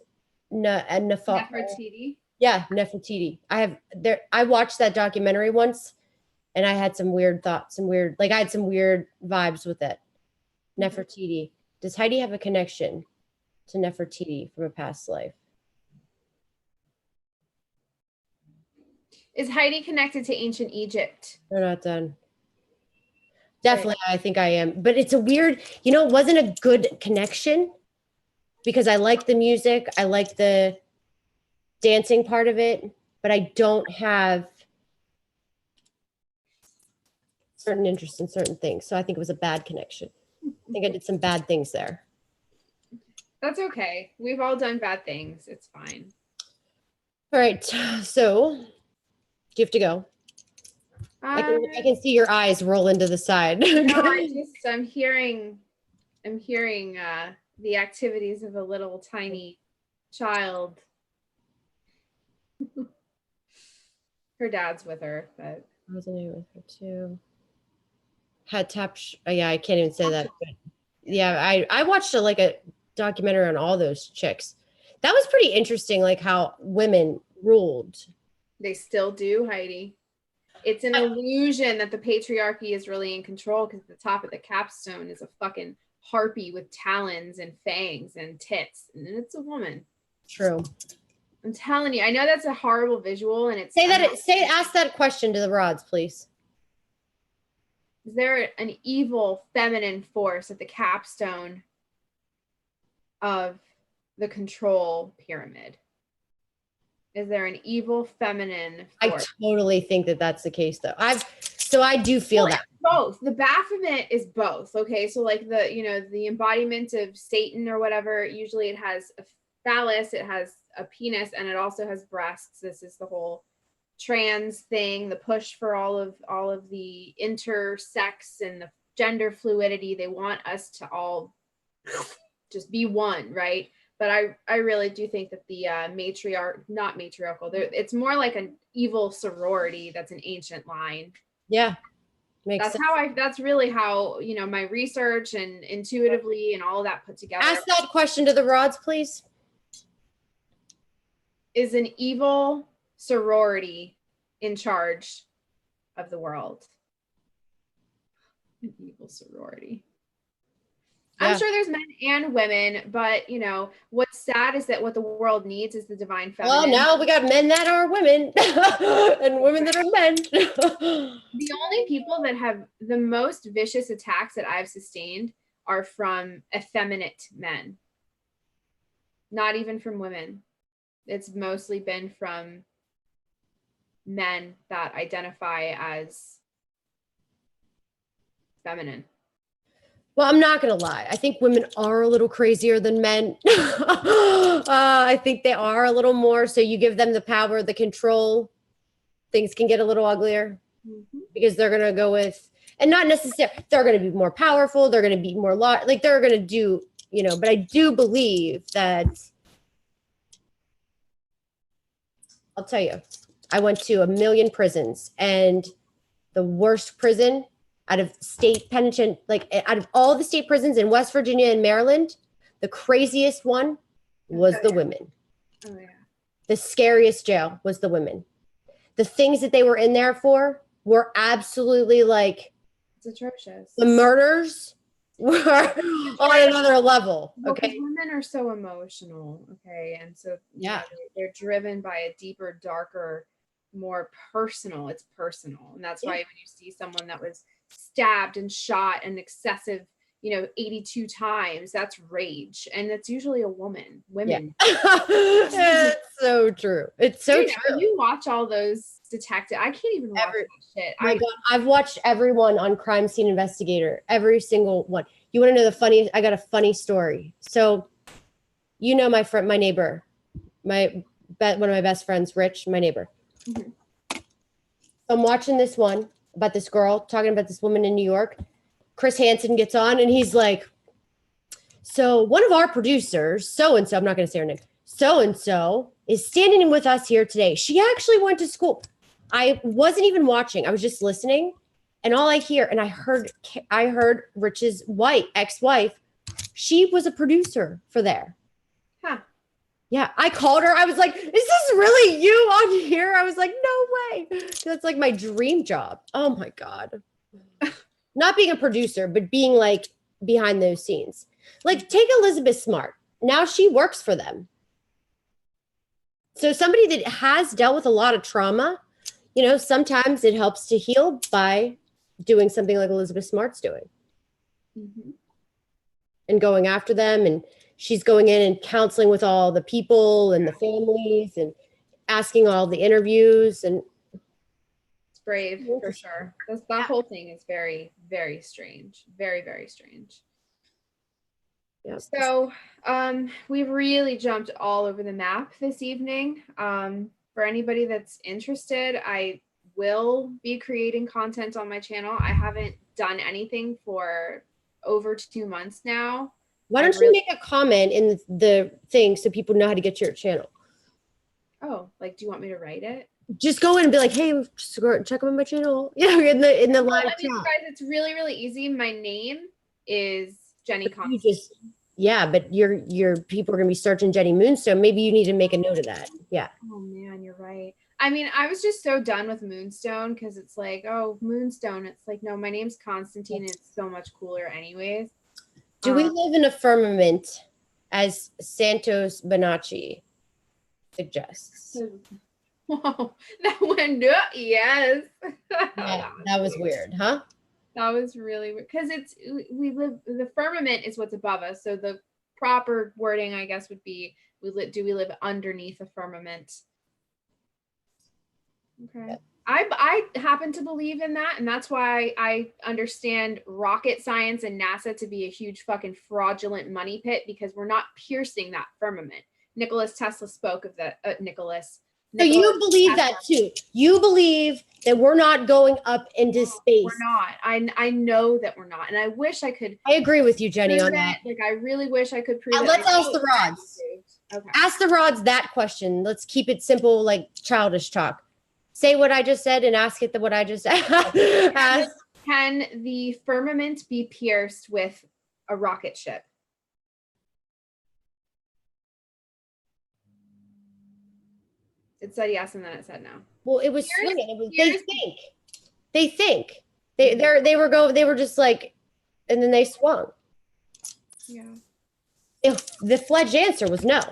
Nefertiti. Yeah, Nefertiti. I watched that documentary once and I had some weird thoughts, I had some weird vibes with it. Nefertiti. Does Heidi have a connection to Nefertiti from a past life? Is Heidi connected to ancient Egypt? They're not done. Definitely, right. I think I am. But it's a weird, it wasn't a good connection because I like the music. I like the dancing part of it, but I don't have certain interest in certain things. So I think it was a bad connection. I think I did some bad things there. That's okay. We've all done bad things. It's fine. All right. So do you have to go? I can see your eyes roll into the side. No, I'm hearing the activities of a little tiny child. Her dad's with her, but I wasn't even with her too. Had tap. Yeah, I can't even say that. But yeah, I watched a documentary on all those chicks. That was pretty interesting, like how women ruled. They still do, Heidi. It's an illusion that the patriarchy is really in control because at the top of the capstone is a fucking harpy with talons and fangs and tits, and it's a woman. True. I'm telling you, I know that's a horrible visual, and it's ask that question to the rods, please. Is there an evil feminine force at the capstone of the control pyramid? Is there an evil feminine force? I totally think that that's the case, though. I do feel that both. The Baphomet is both. Okay, so like the embodiment of Satan or whatever. Usually, it has a phallus, it has a penis, and it also has breasts. This is the whole trans thing, the push for all of the intersex and the gender fluidity. They want us to all just be one, right? But I really do think that the not matriarchal, it's more like an evil sorority. That's an ancient line. Yeah, makes sense. That's really how, my research and intuitively and all of that put together. Ask that question to the rods, please. Is an evil sorority in charge of the world? An evil sorority. Yeah. I'm sure there's men and women, but what's sad is that what the world needs is the divine feminine. Well, now we got men that are women and women that are men. The only people that have the most vicious attacks that I've sustained are from effeminate men. Not even from women. It's mostly been from men that identify as feminine. Well, I'm not going to lie. I think women are a little crazier than men. I think they are a little more. So you give them the power, the control, things can get a little uglier because they're going to go with, and not necessarily, they're going to be more powerful. They're going to be more, like they're going to do, but I do believe that, I'll tell you, I went to 1 million prisons, and the worst prison out of state penitentiary, like out of all the state prisons in West Virginia and Maryland, the craziest one was the women. Oh, yeah. The scariest jail was the women. The things that they were in there for were absolutely like, it's atrocious. The murders were on another level. Okay. Women are so emotional. Okay. And so they're driven by a deeper, darker, more personal. It's personal. And that's why when you see someone that was stabbed and shot an excessive 82 times, that's rage, and that's usually a woman. Women. It's so true. It's so true. You watch all those detective, I can't even watch that shit. God, I've watched everyone on Crime Scene Investigator, every single one. You want to know the funniest? I got a funny story. So my neighbor, one of my best friends, Rich, my neighbor. I'm watching this one about this girl talking about this woman in New York. Chris Hansen gets on and he's like, so one of our producers, so-and-so, I'm not going to say her name, so-and-so is standing with us here today. She actually went to school. I wasn't even watching. I was just listening. And all I hear, and I heard Rich's ex-wife, she was a producer for there. Huh. Yeah, I called her. I was like, is this really you on here? I was like, no way. That's like my dream job. Oh my God. Not being a producer, but being like behind those scenes. Like take Elizabeth Smart. Now she works for them. So somebody that has dealt with a lot of trauma, sometimes it helps to heal by doing something like Elizabeth Smart's doing. And going after them, and she's going in and counseling with all the people and the families and asking all the interviews, and it's brave for sure. That whole thing is very, very strange. Very, very strange. Yeah. So we've really jumped all over the map this evening. For anybody that's interested, I will be creating content on my channel. I haven't done anything for over 2 months now. Why don't you make a comment in the thing so people know how to get to your channel? Oh, like, do you want me to write it? Just go in and be like, hey, just go check out my channel. Yeah, in the live chat. Guys, it's really, really easy. My name is Jenny Constantine. But your people are gonna be searching Jenny Moonstone. Maybe you need to make a note of that. Yeah. Oh man, you're right. I mean, I was just so done with Moonstone because it's like, oh, Moonstone. It's like, no, my name's Constantine. And it's so much cooler anyways. Do we live in a firmament as Santos Bonacci? suggests. Whoa, that went yes. Yeah, that was weird, huh? That was really weird because we live, the firmament is what's above us. So the proper wording, I guess, would be do we live underneath a firmament? Okay. Yep. I happen to believe in that, and that's why I understand rocket science and NASA to be a huge fucking fraudulent money pit, because we're not piercing that firmament. Nicholas Tesla spoke of that. So you believe Tesla. that too? You believe that we're not going up into space? We're not. I know that we're not, and I wish I could. I agree with you, Jenny, on that. Like, I really wish I could prove it. Let's ask the rods. Okay. Ask the rods that question. Let's keep it simple, like childish talk. Say what I just said and ask it what I just asked. Can the firmament be pierced with a rocket ship? It said yes, and then it said no. Well, it was swinging. It was, they think. They were just like, and then they swung. Yeah. The fledged answer was no.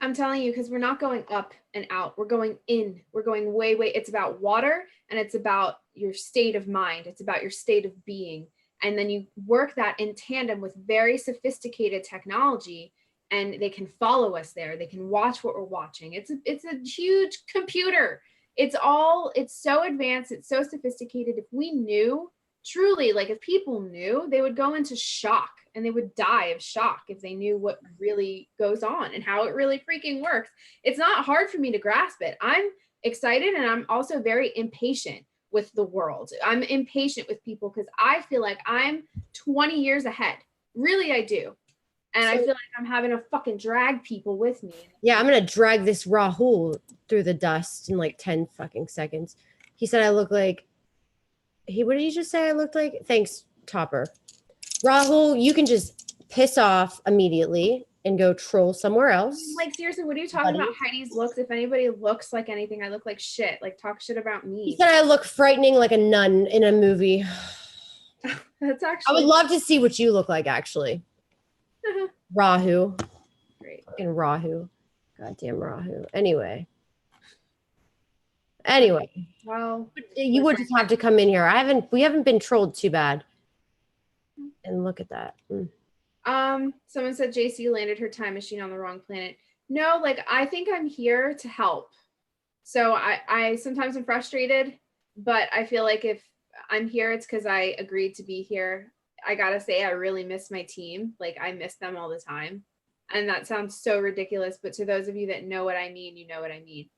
I'm telling you, because we're not going up and out. We're going in. We're going way. It's about water, and it's about your state of mind. It's about your state of being. And then you work that in tandem with very sophisticated technology, and they can follow us there. They can watch what we're watching. It's a huge computer. It's so advanced. It's so sophisticated. If we knew, truly, like if people knew, they would go into shock, and they would die of shock if they knew what really goes on and how it really freaking works. It's not hard for me to grasp it. I'm excited, and I'm also very impatient with the world. I'm impatient with people because I feel like I'm 20 years ahead. Really, I do. And I feel like I'm having to fucking drag people with me. Yeah, I'm going to drag this Rahul through the dust in like 10 fucking seconds. He said I look like, what did he just say I looked like? Thanks, Topper. Rahul, you can just piss off immediately and go troll somewhere else. Like, seriously, what are you talking about Heidi's looks? If anybody looks like anything, I look like shit. Like, talk shit about me. He said I look frightening like a nun in a movie. That's actually... I would love to see what you look like, actually. Rahu. Great. Fucking Rahu. Goddamn Rahu. Anyway. Well, you would just have to come in here. We haven't been trolled too bad. And look at that. Someone said JC landed her time machine on the wrong planet. No, like, I think I'm here to help. So I sometimes am frustrated, but I feel like if I'm here, it's because I agreed to be here. I gotta say, I really miss my team. Like, I miss them all the time. And that sounds so ridiculous, but to those of you that know what I mean, you know what I mean.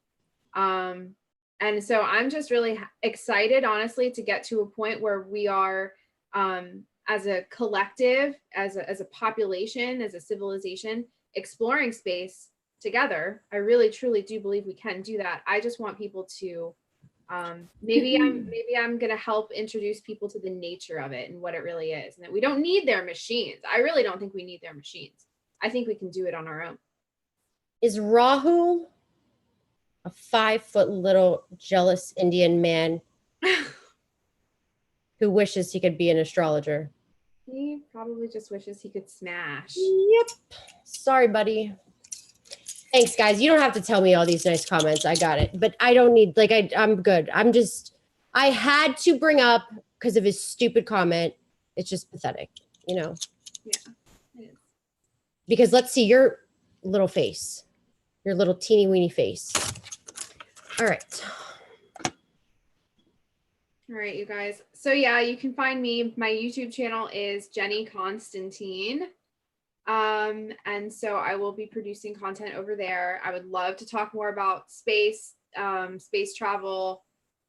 And so I'm just really excited, honestly, to get to a point where we are, as a collective, as a population, as a civilization, exploring space together. I really, truly do believe we can do that. I just want people to, maybe I'm going to help introduce people to the nature of it and what it really is, and that we don't need their machines. I really don't think we need their machines. I think we can do it on our own. Is Rahul a 5-foot little jealous Indian man who wishes he could be an astrologer? He probably just wishes he could smash. Yep. Sorry, buddy. Thanks, guys. You don't have to tell me all these nice comments. I got it. But I don't need, like, I'm good. I had to bring up because of his stupid comment. It's just pathetic, you know? Yeah, it is. Because let's see your little face, your little teeny weeny face. All right. All right, you guys. So yeah, you can find me. My YouTube channel is Jenny Constantine. And so I will be producing content over there. I would love to talk more about space, space travel,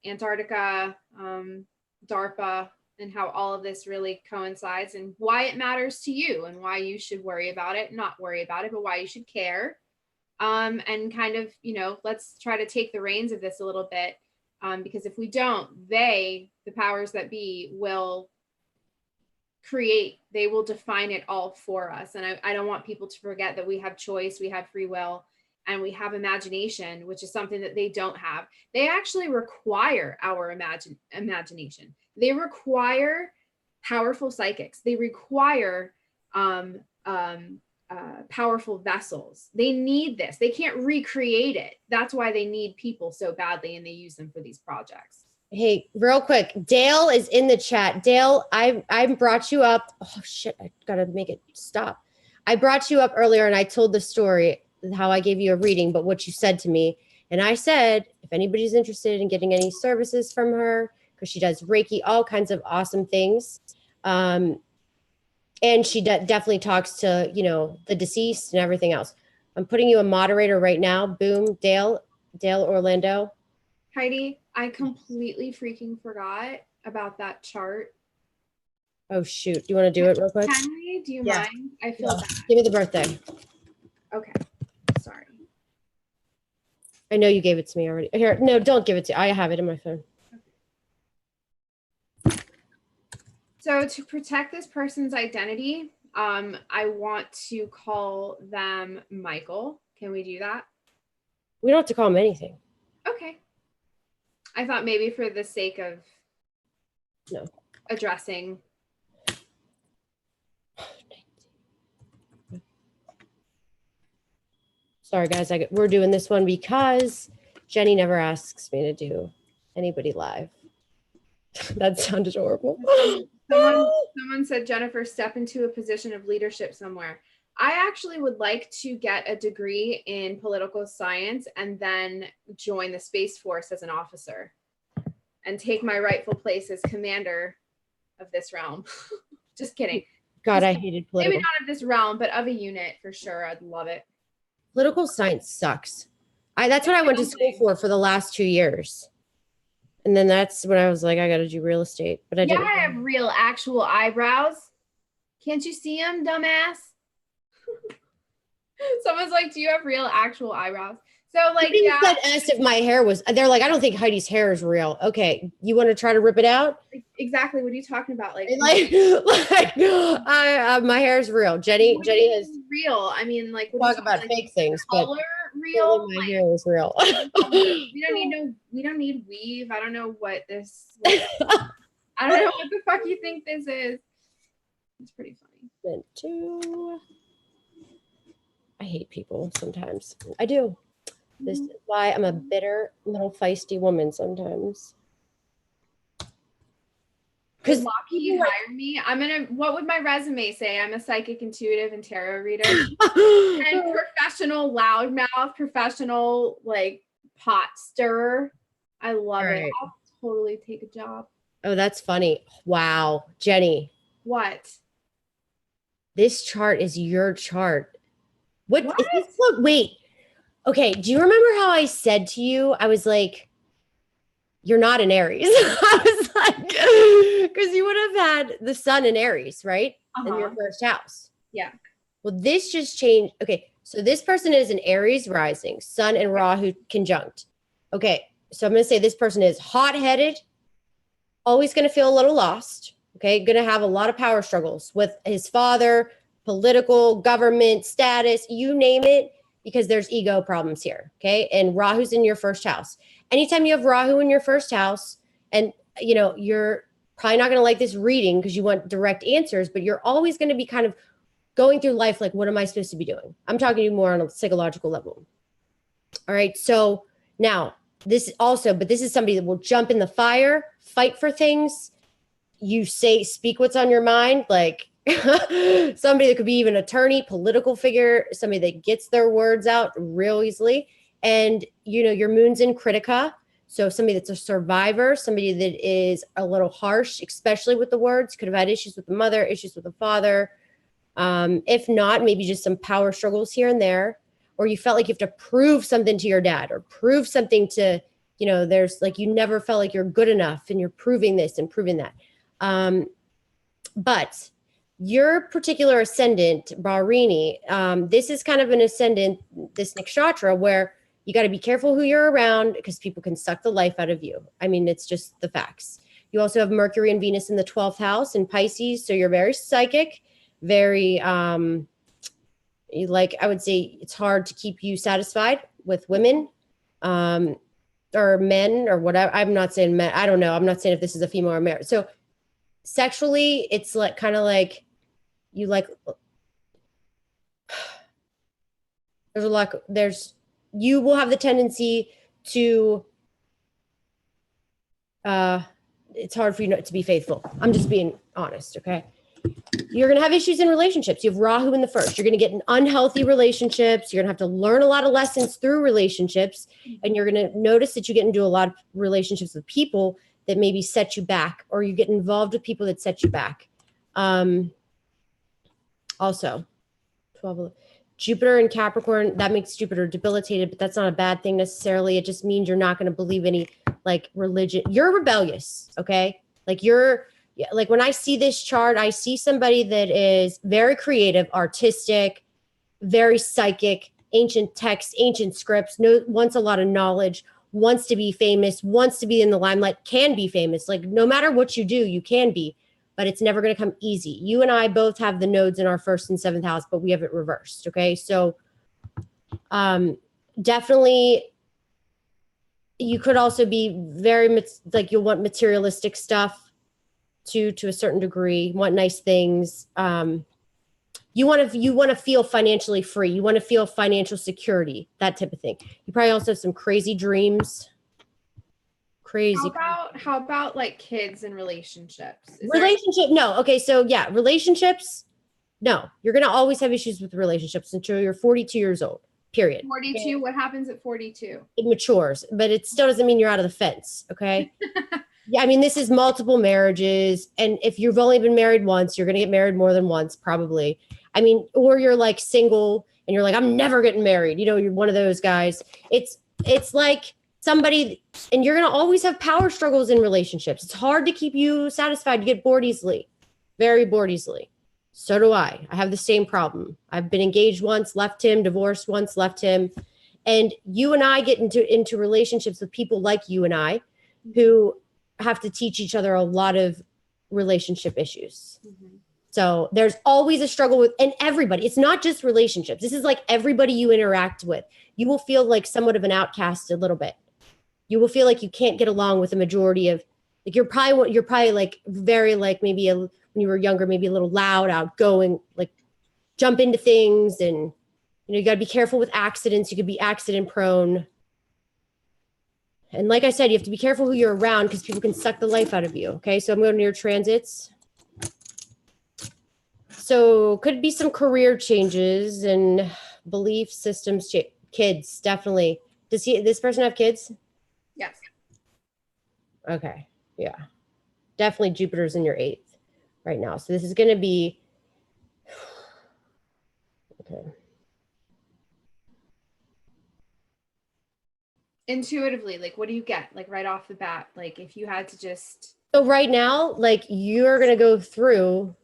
Antarctica, DARPA, and how all of this really coincides and why it matters to you and why you should worry about it, not worry about it, but why you should care. And kind of, you know, let's try to take the reins of this a little bit. Because if we don't, the powers that be, will they will define it all for us. And I don't want people to forget that we have choice, we have free will, and we have imagination, which is something that they don't have. They actually require our imagination. They require powerful psychics. They require powerful vessels. They need this. They can't recreate it. That's why they need people so badly, and they use them for these projects. Hey, real quick, Dale is in the chat. Dale, I brought you up. Oh shit, I gotta make it stop. I brought you up earlier and I told the story how I gave you a reading, but what you said to me. And I said, if anybody's interested in getting any services from her, because she does Reiki, all kinds of awesome things. And she definitely talks to, the deceased and everything else. I'm putting you a moderator right now. Boom, Dale Orlando. Heidi, I completely freaking forgot about that chart. Oh shoot. Do you want to do it real quick? Henry, do you mind? I feel bad. Give me the birthday. Okay. Sorry. I know you gave it to me already. Here, no, don't give it to me. I have it in my phone. So to protect this person's identity, I want to call them Michael. Can we do that? We don't have to call him anything. Okay. I thought maybe for the sake of addressing. Sorry, guys. We're doing this one because Jenny never asks me to do anybody live. That sounded horrible. Someone said, Jennifer, step into a position of leadership somewhere. I actually would like to get a degree in political science and then join the Space Force as an officer and take my rightful place as commander of this realm. Just kidding. God, I hated political. Maybe not of this realm, but of a unit for sure. I'd love it. Political science sucks. That's what I went to school for the last 2 years. And then that's when I was like, I got to do real estate. But I didn't. I have real actual eyebrows. Can't you see them, dumbass? Someone's like, do you have real actual eyebrows? So like, said asked if my hair was, they're like, I don't think Heidi's hair is real. Okay. You want to try to rip it out? Exactly. What are you talking about? Like my hair is real. Jenny has real. I mean, like, talk about fake things, color real. My hair is real. We don't need weave. I don't know what this. I don't know what the fuck you think this is. It's pretty funny. I hate people sometimes. I do. This is why I'm a bitter little feisty woman sometimes. Because Lockheed hired me. What would my resume say? I'm a psychic, intuitive, and tarot reader. And professional loudmouth, professional like pot stirrer. I love it. I'll totally take a job. Oh, that's funny. Wow. Jenny. What? This chart is your chart. What? Is this? Wait. Okay. Do you remember how I said to you, I was like, you're not an Aries. I was like, because you would have had the sun in Aries, right? In your first house. Yeah. Well, this just changed. Okay. So this person is an Aries rising, sun and Rahu conjunct. Okay. So I'm going to say this person is hot-headed, always going to feel a little lost. Okay. Going to have a lot of power struggles with his father, political, government, status, you name it, because there's ego problems here. Okay. And Rahu's in your first house. Anytime you have Rahu in your first house, and you're probably not going to like this reading because you want direct answers, but you're always going to be kind of going through life like, what am I supposed to be doing? I'm talking to you more on a psychological level. All right. So now this is somebody that will jump in the fire, fight for things. You speak what's on your mind, like somebody that could be even attorney, political figure, somebody that gets their words out real easily. And, your moon's in Kritika. So somebody that's a survivor, somebody that is a little harsh, especially with the words, could have had issues with the mother, issues with the father. If not, maybe just some power struggles here and there, or you felt like you have to prove something to your dad or prove something to, there's like, you never felt like you're good enough and you're proving this and proving that. But your particular ascendant, Bharini, this is kind of an ascendant, this nakshatra, where you got to be careful who you're around because people can suck the life out of you. I mean, it's just the facts. You also have Mercury and Venus in the 12th house in Pisces. So you're very psychic, very, I would say it's hard to keep you satisfied with women or men or whatever. I'm not saying men. I don't know. I'm not saying if this is a female or male. So sexually, it's like kind of like you like There's a lot, you will have the tendency to, it's hard for you not to be faithful. I'm just being honest, okay? You're going to have issues in relationships. You have Rahu in the first. You're going to get in unhealthy relationships. You're going to have to learn a lot of lessons through relationships. And you're going to notice that you get into a lot of relationships with people that maybe set you back, or you get involved with people that set you back. Also, 12, Jupiter and Capricorn, that makes Jupiter debilitated, but that's not a bad thing necessarily. It just means you're not going to believe any like religion. You're rebellious, okay? Like like when I see this chart, I see somebody that is very creative, artistic, very psychic, ancient texts, ancient scripts, wants a lot of knowledge, wants to be famous, wants to be in the limelight, can be famous. Like no matter what you do, you can be, but it's never going to come easy. You and I both have the nodes in our first and seventh house, but we have it reversed. Okay. So definitely you could also be very like you'll want materialistic stuff to a certain degree, want nice things. You want to feel financially free. You want to feel financial security, that type of thing. You probably also have some crazy dreams. Crazy. How about like kids and relationships? No. Okay. So yeah, relationships. No, you're going to always have issues with relationships until you're 42 years old, period. 42. Okay. What happens at 42? It matures, but it still doesn't mean you're out of the fence. Okay. Yeah. I mean, this is multiple marriages. And if you've only been married once, you're going to get married more than once, probably. I mean, or you're like single and you're like, I'm never getting married. You know, you're one of those guys. It's like somebody, and you're going to always have power struggles in relationships. It's hard to keep you satisfied. You get bored easily, very bored easily. So do I. I have the same problem. I've been engaged once, left him, divorced once, left him. And you and I get into relationships with people like you and I who have to teach each other a lot of relationship issues. Mm-hmm. So there's always a struggle with, and everybody, it's not just relationships. This is like everybody you interact with. You will feel like somewhat of an outcast a little bit. You will feel like you can't get along with the majority of, like you're probably like very like maybe when you were younger, maybe a little loud, outgoing, like jump into things. And, you know, you got to be careful with accidents. You could be accident prone. And like I said, you have to be careful who you're around because people can suck the life out of you. Okay. So I'm going to your transits. So could be some career changes and belief systems. Kids, definitely. Does this person have kids? Yes. Okay. Yeah. Definitely Jupiter's in your 8th right now. So this is going to be, okay. Intuitively, like what do you get? Like right off the bat, like if you had to just. So right now, like you're going to go through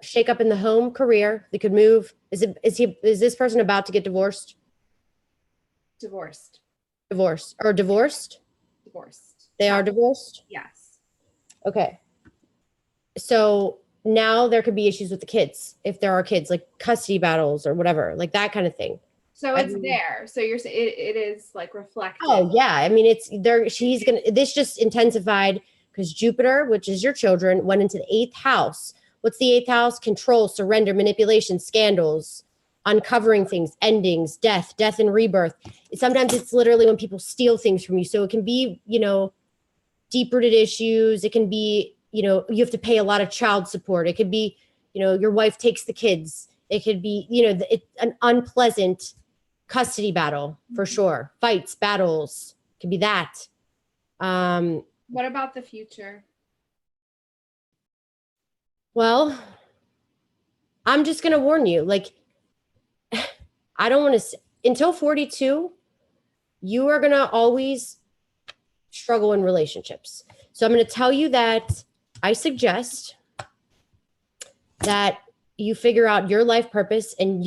shake up in the home career. They could move. Is this person about to get divorced? Divorced. Divorced. They are divorced? Yes. Okay. So now there could be issues with the kids. If there are kids, like custody battles or whatever, like that kind of thing. So it's there. So you're saying it is like reflected. Oh yeah. I mean, it's there. This just intensified because Jupiter, which is your children, went into the 8th house. What's the 8th house? Control, surrender, manipulation, scandals, uncovering things, endings, death and rebirth. Sometimes it's literally when people steal things from you. So it can be, you know, deep-rooted issues. It can be, you know, you have to pay a lot of child support. It could be, you know, your wife takes the kids. It could be, you know, an unpleasant custody battle for sure. Fights, battles, could be that. What about the future? Well, I'm just going to warn you, like, I don't want to, until 42, you are going to always struggle in relationships. So I'm going to tell you that I suggest that you figure out your life purpose and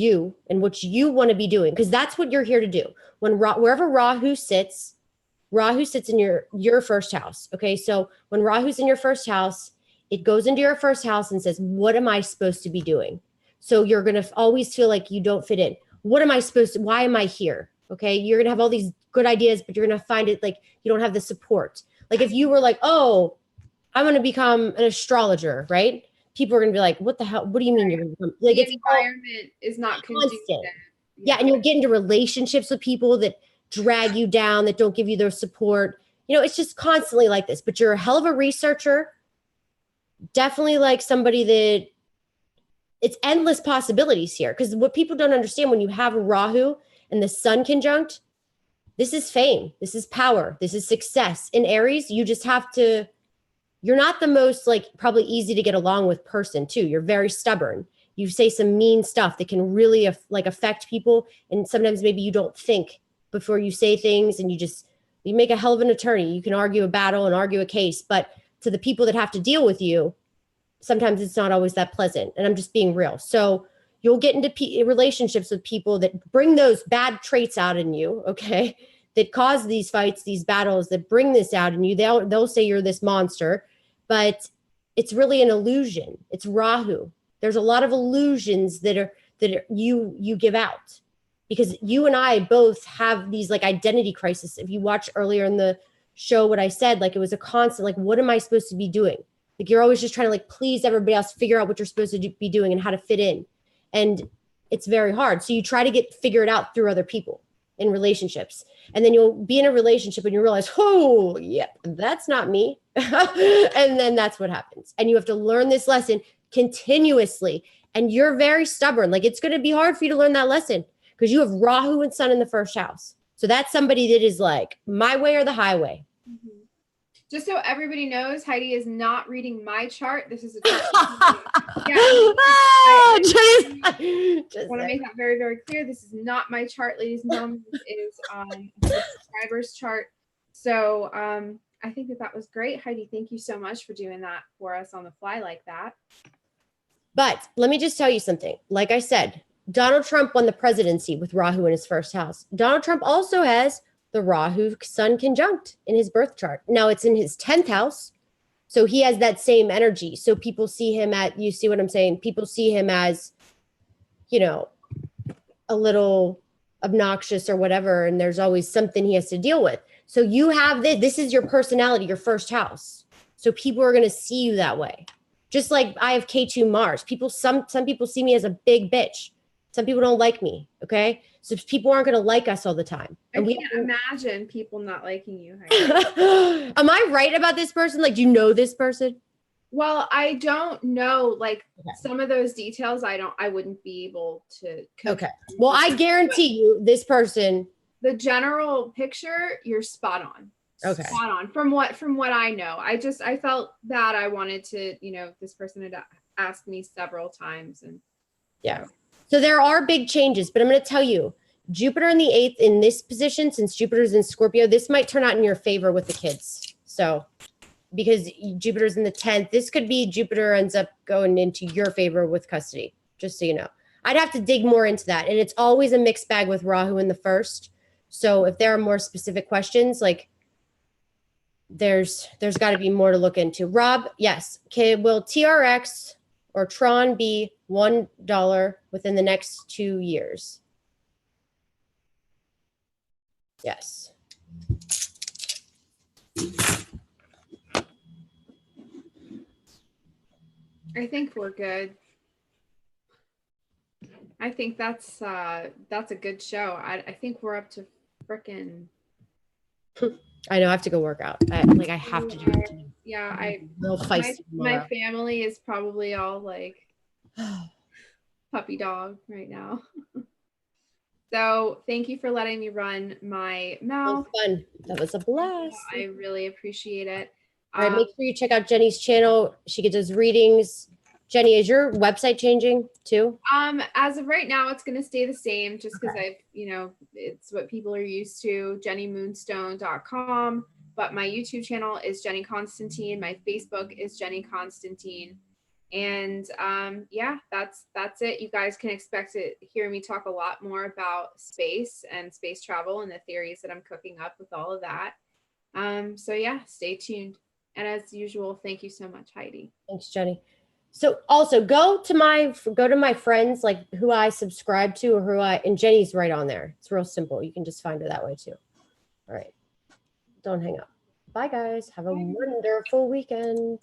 what you want to be doing, because that's what you're here to do. Wherever Rahu sits in your first house. Okay. So when Rahu's in your first house, it goes into your first house and says, what am I supposed to be doing? So you're going to always feel like you don't fit in. Why am I here? Okay. You're going to have all these good ideas, but you're going to find it like you don't have the support. Like if you were like, oh, I'm going to become an astrologer, right? people are going to be like, what the hell? What do you mean you're going to become like, The it's environment is not conducive. constant. Yeah. And you'll get into relationships with people that drag you down, that don't give you their support. It's just constantly like this, but you're a hell of a researcher. Definitely like somebody that it's endless possibilities here. Because what people don't understand, when you have Rahu and the sun conjunct, this is fame, this is power, this is success. In Aries, you just have to, you're not the most like probably easy to get along with person too. You're very stubborn. You say some mean stuff that can really affect people. And sometimes maybe you don't think before you say things, and you make a hell of an attorney. You can argue a battle and argue a case, but to the people that have to deal with you, sometimes it's not always that pleasant. And I'm just being real. So you'll get into relationships with people that bring those bad traits out in you, okay? That cause these fights, these battles, that bring this out in you. They'll say you're this monster, but it's really an illusion. It's Rahu. There's a lot of illusions that you give out, because you and I both have these like identity crisis. If you watch earlier in the show what I said, like it was a constant, like, what am I supposed to be doing? Like you're always just trying to like please everybody else, figure out what you're supposed to be doing and how to fit in. And it's very hard. So you try to figure it out through other people in relationships. And then you'll be in a relationship and you realize, oh, yeah, that's not me. And then that's what happens. And you have to learn this lesson continuously. And you're very stubborn. Like it's going to be hard for you to learn that lesson because you have Rahu and Sun in the first house. So that's somebody that is like my way or the highway. Mm-hmm. Just so everybody knows, Heidi is not reading my chart. This is a chart. I want to make that very, very clear. This is not my chart, ladies and gentlemen. This is a subscriber's chart. So I think that was great. Heidi, thank you so much for doing that for us on the fly like that. But let me just tell you something. Like I said, Donald Trump won the presidency with Rahu in his first house. Donald Trump also has the Rahu Sun conjunct in his birth chart. Now it's in his 10th house. So he has that same energy. So people see him you see what I'm saying? People see him as, a little obnoxious or whatever. And there's always something he has to deal with. So you have this is your personality, your first house. So people are going to see you that way. Just like I have K2 Mars. Some people see me as a big bitch. Some people don't like me. Okay. So people aren't going to like us all the time. And I can't imagine people not liking you. Am I right about this person? Like, do you know this person? Well, I don't know, like some of those details. I wouldn't be able to. Okay. Well, I guarantee you this person. The general picture, you're spot on. Okay. Spot on. From what I know, I felt that I wanted to, this person had asked me several times and yeah. So there are big changes, but I'm going to tell you, Jupiter in the 8th in this position, since Jupiter's in Scorpio, this might turn out in your favor with the kids. So because Jupiter's in the 10th, this could be Jupiter ends up going into your favor with custody, just so you know. I'd have to dig more into that. And it's always a mixed bag with Rahu in the first. So if there are more specific questions, like there's got to be more to look into. Rob, yes. Okay, will TRX or Tron be $1 within the next 2 years? Yes. I think we're good. I think that's a good show. I think we're up to frickin'. I know I have to go work out. I have to do it. Yeah, my family is probably all like puppy dog right now. So thank you for letting me run my mouth. That was fun. That was a blast. I really appreciate it. All right, make sure you check out Jenny's channel. She gets those readings. Jenny, is your website changing too? As of right now, it's going to stay the same just because it's what people are used to, jennymoonstone.com. But my YouTube channel is Jenny Constantine. My Facebook is Jenny Constantine. And yeah, that's it. You guys can expect to hear me talk a lot more about space and space travel and the theories that I'm cooking up with all of that. So yeah, stay tuned. And as usual, thank you so much, Heidi. Thanks, Jenny. So also go to my friends, like who I subscribe to or and Jenny's right on there. It's real simple. You can just find her that way too. All right. Don't hang up. Bye guys. Have a wonderful weekend.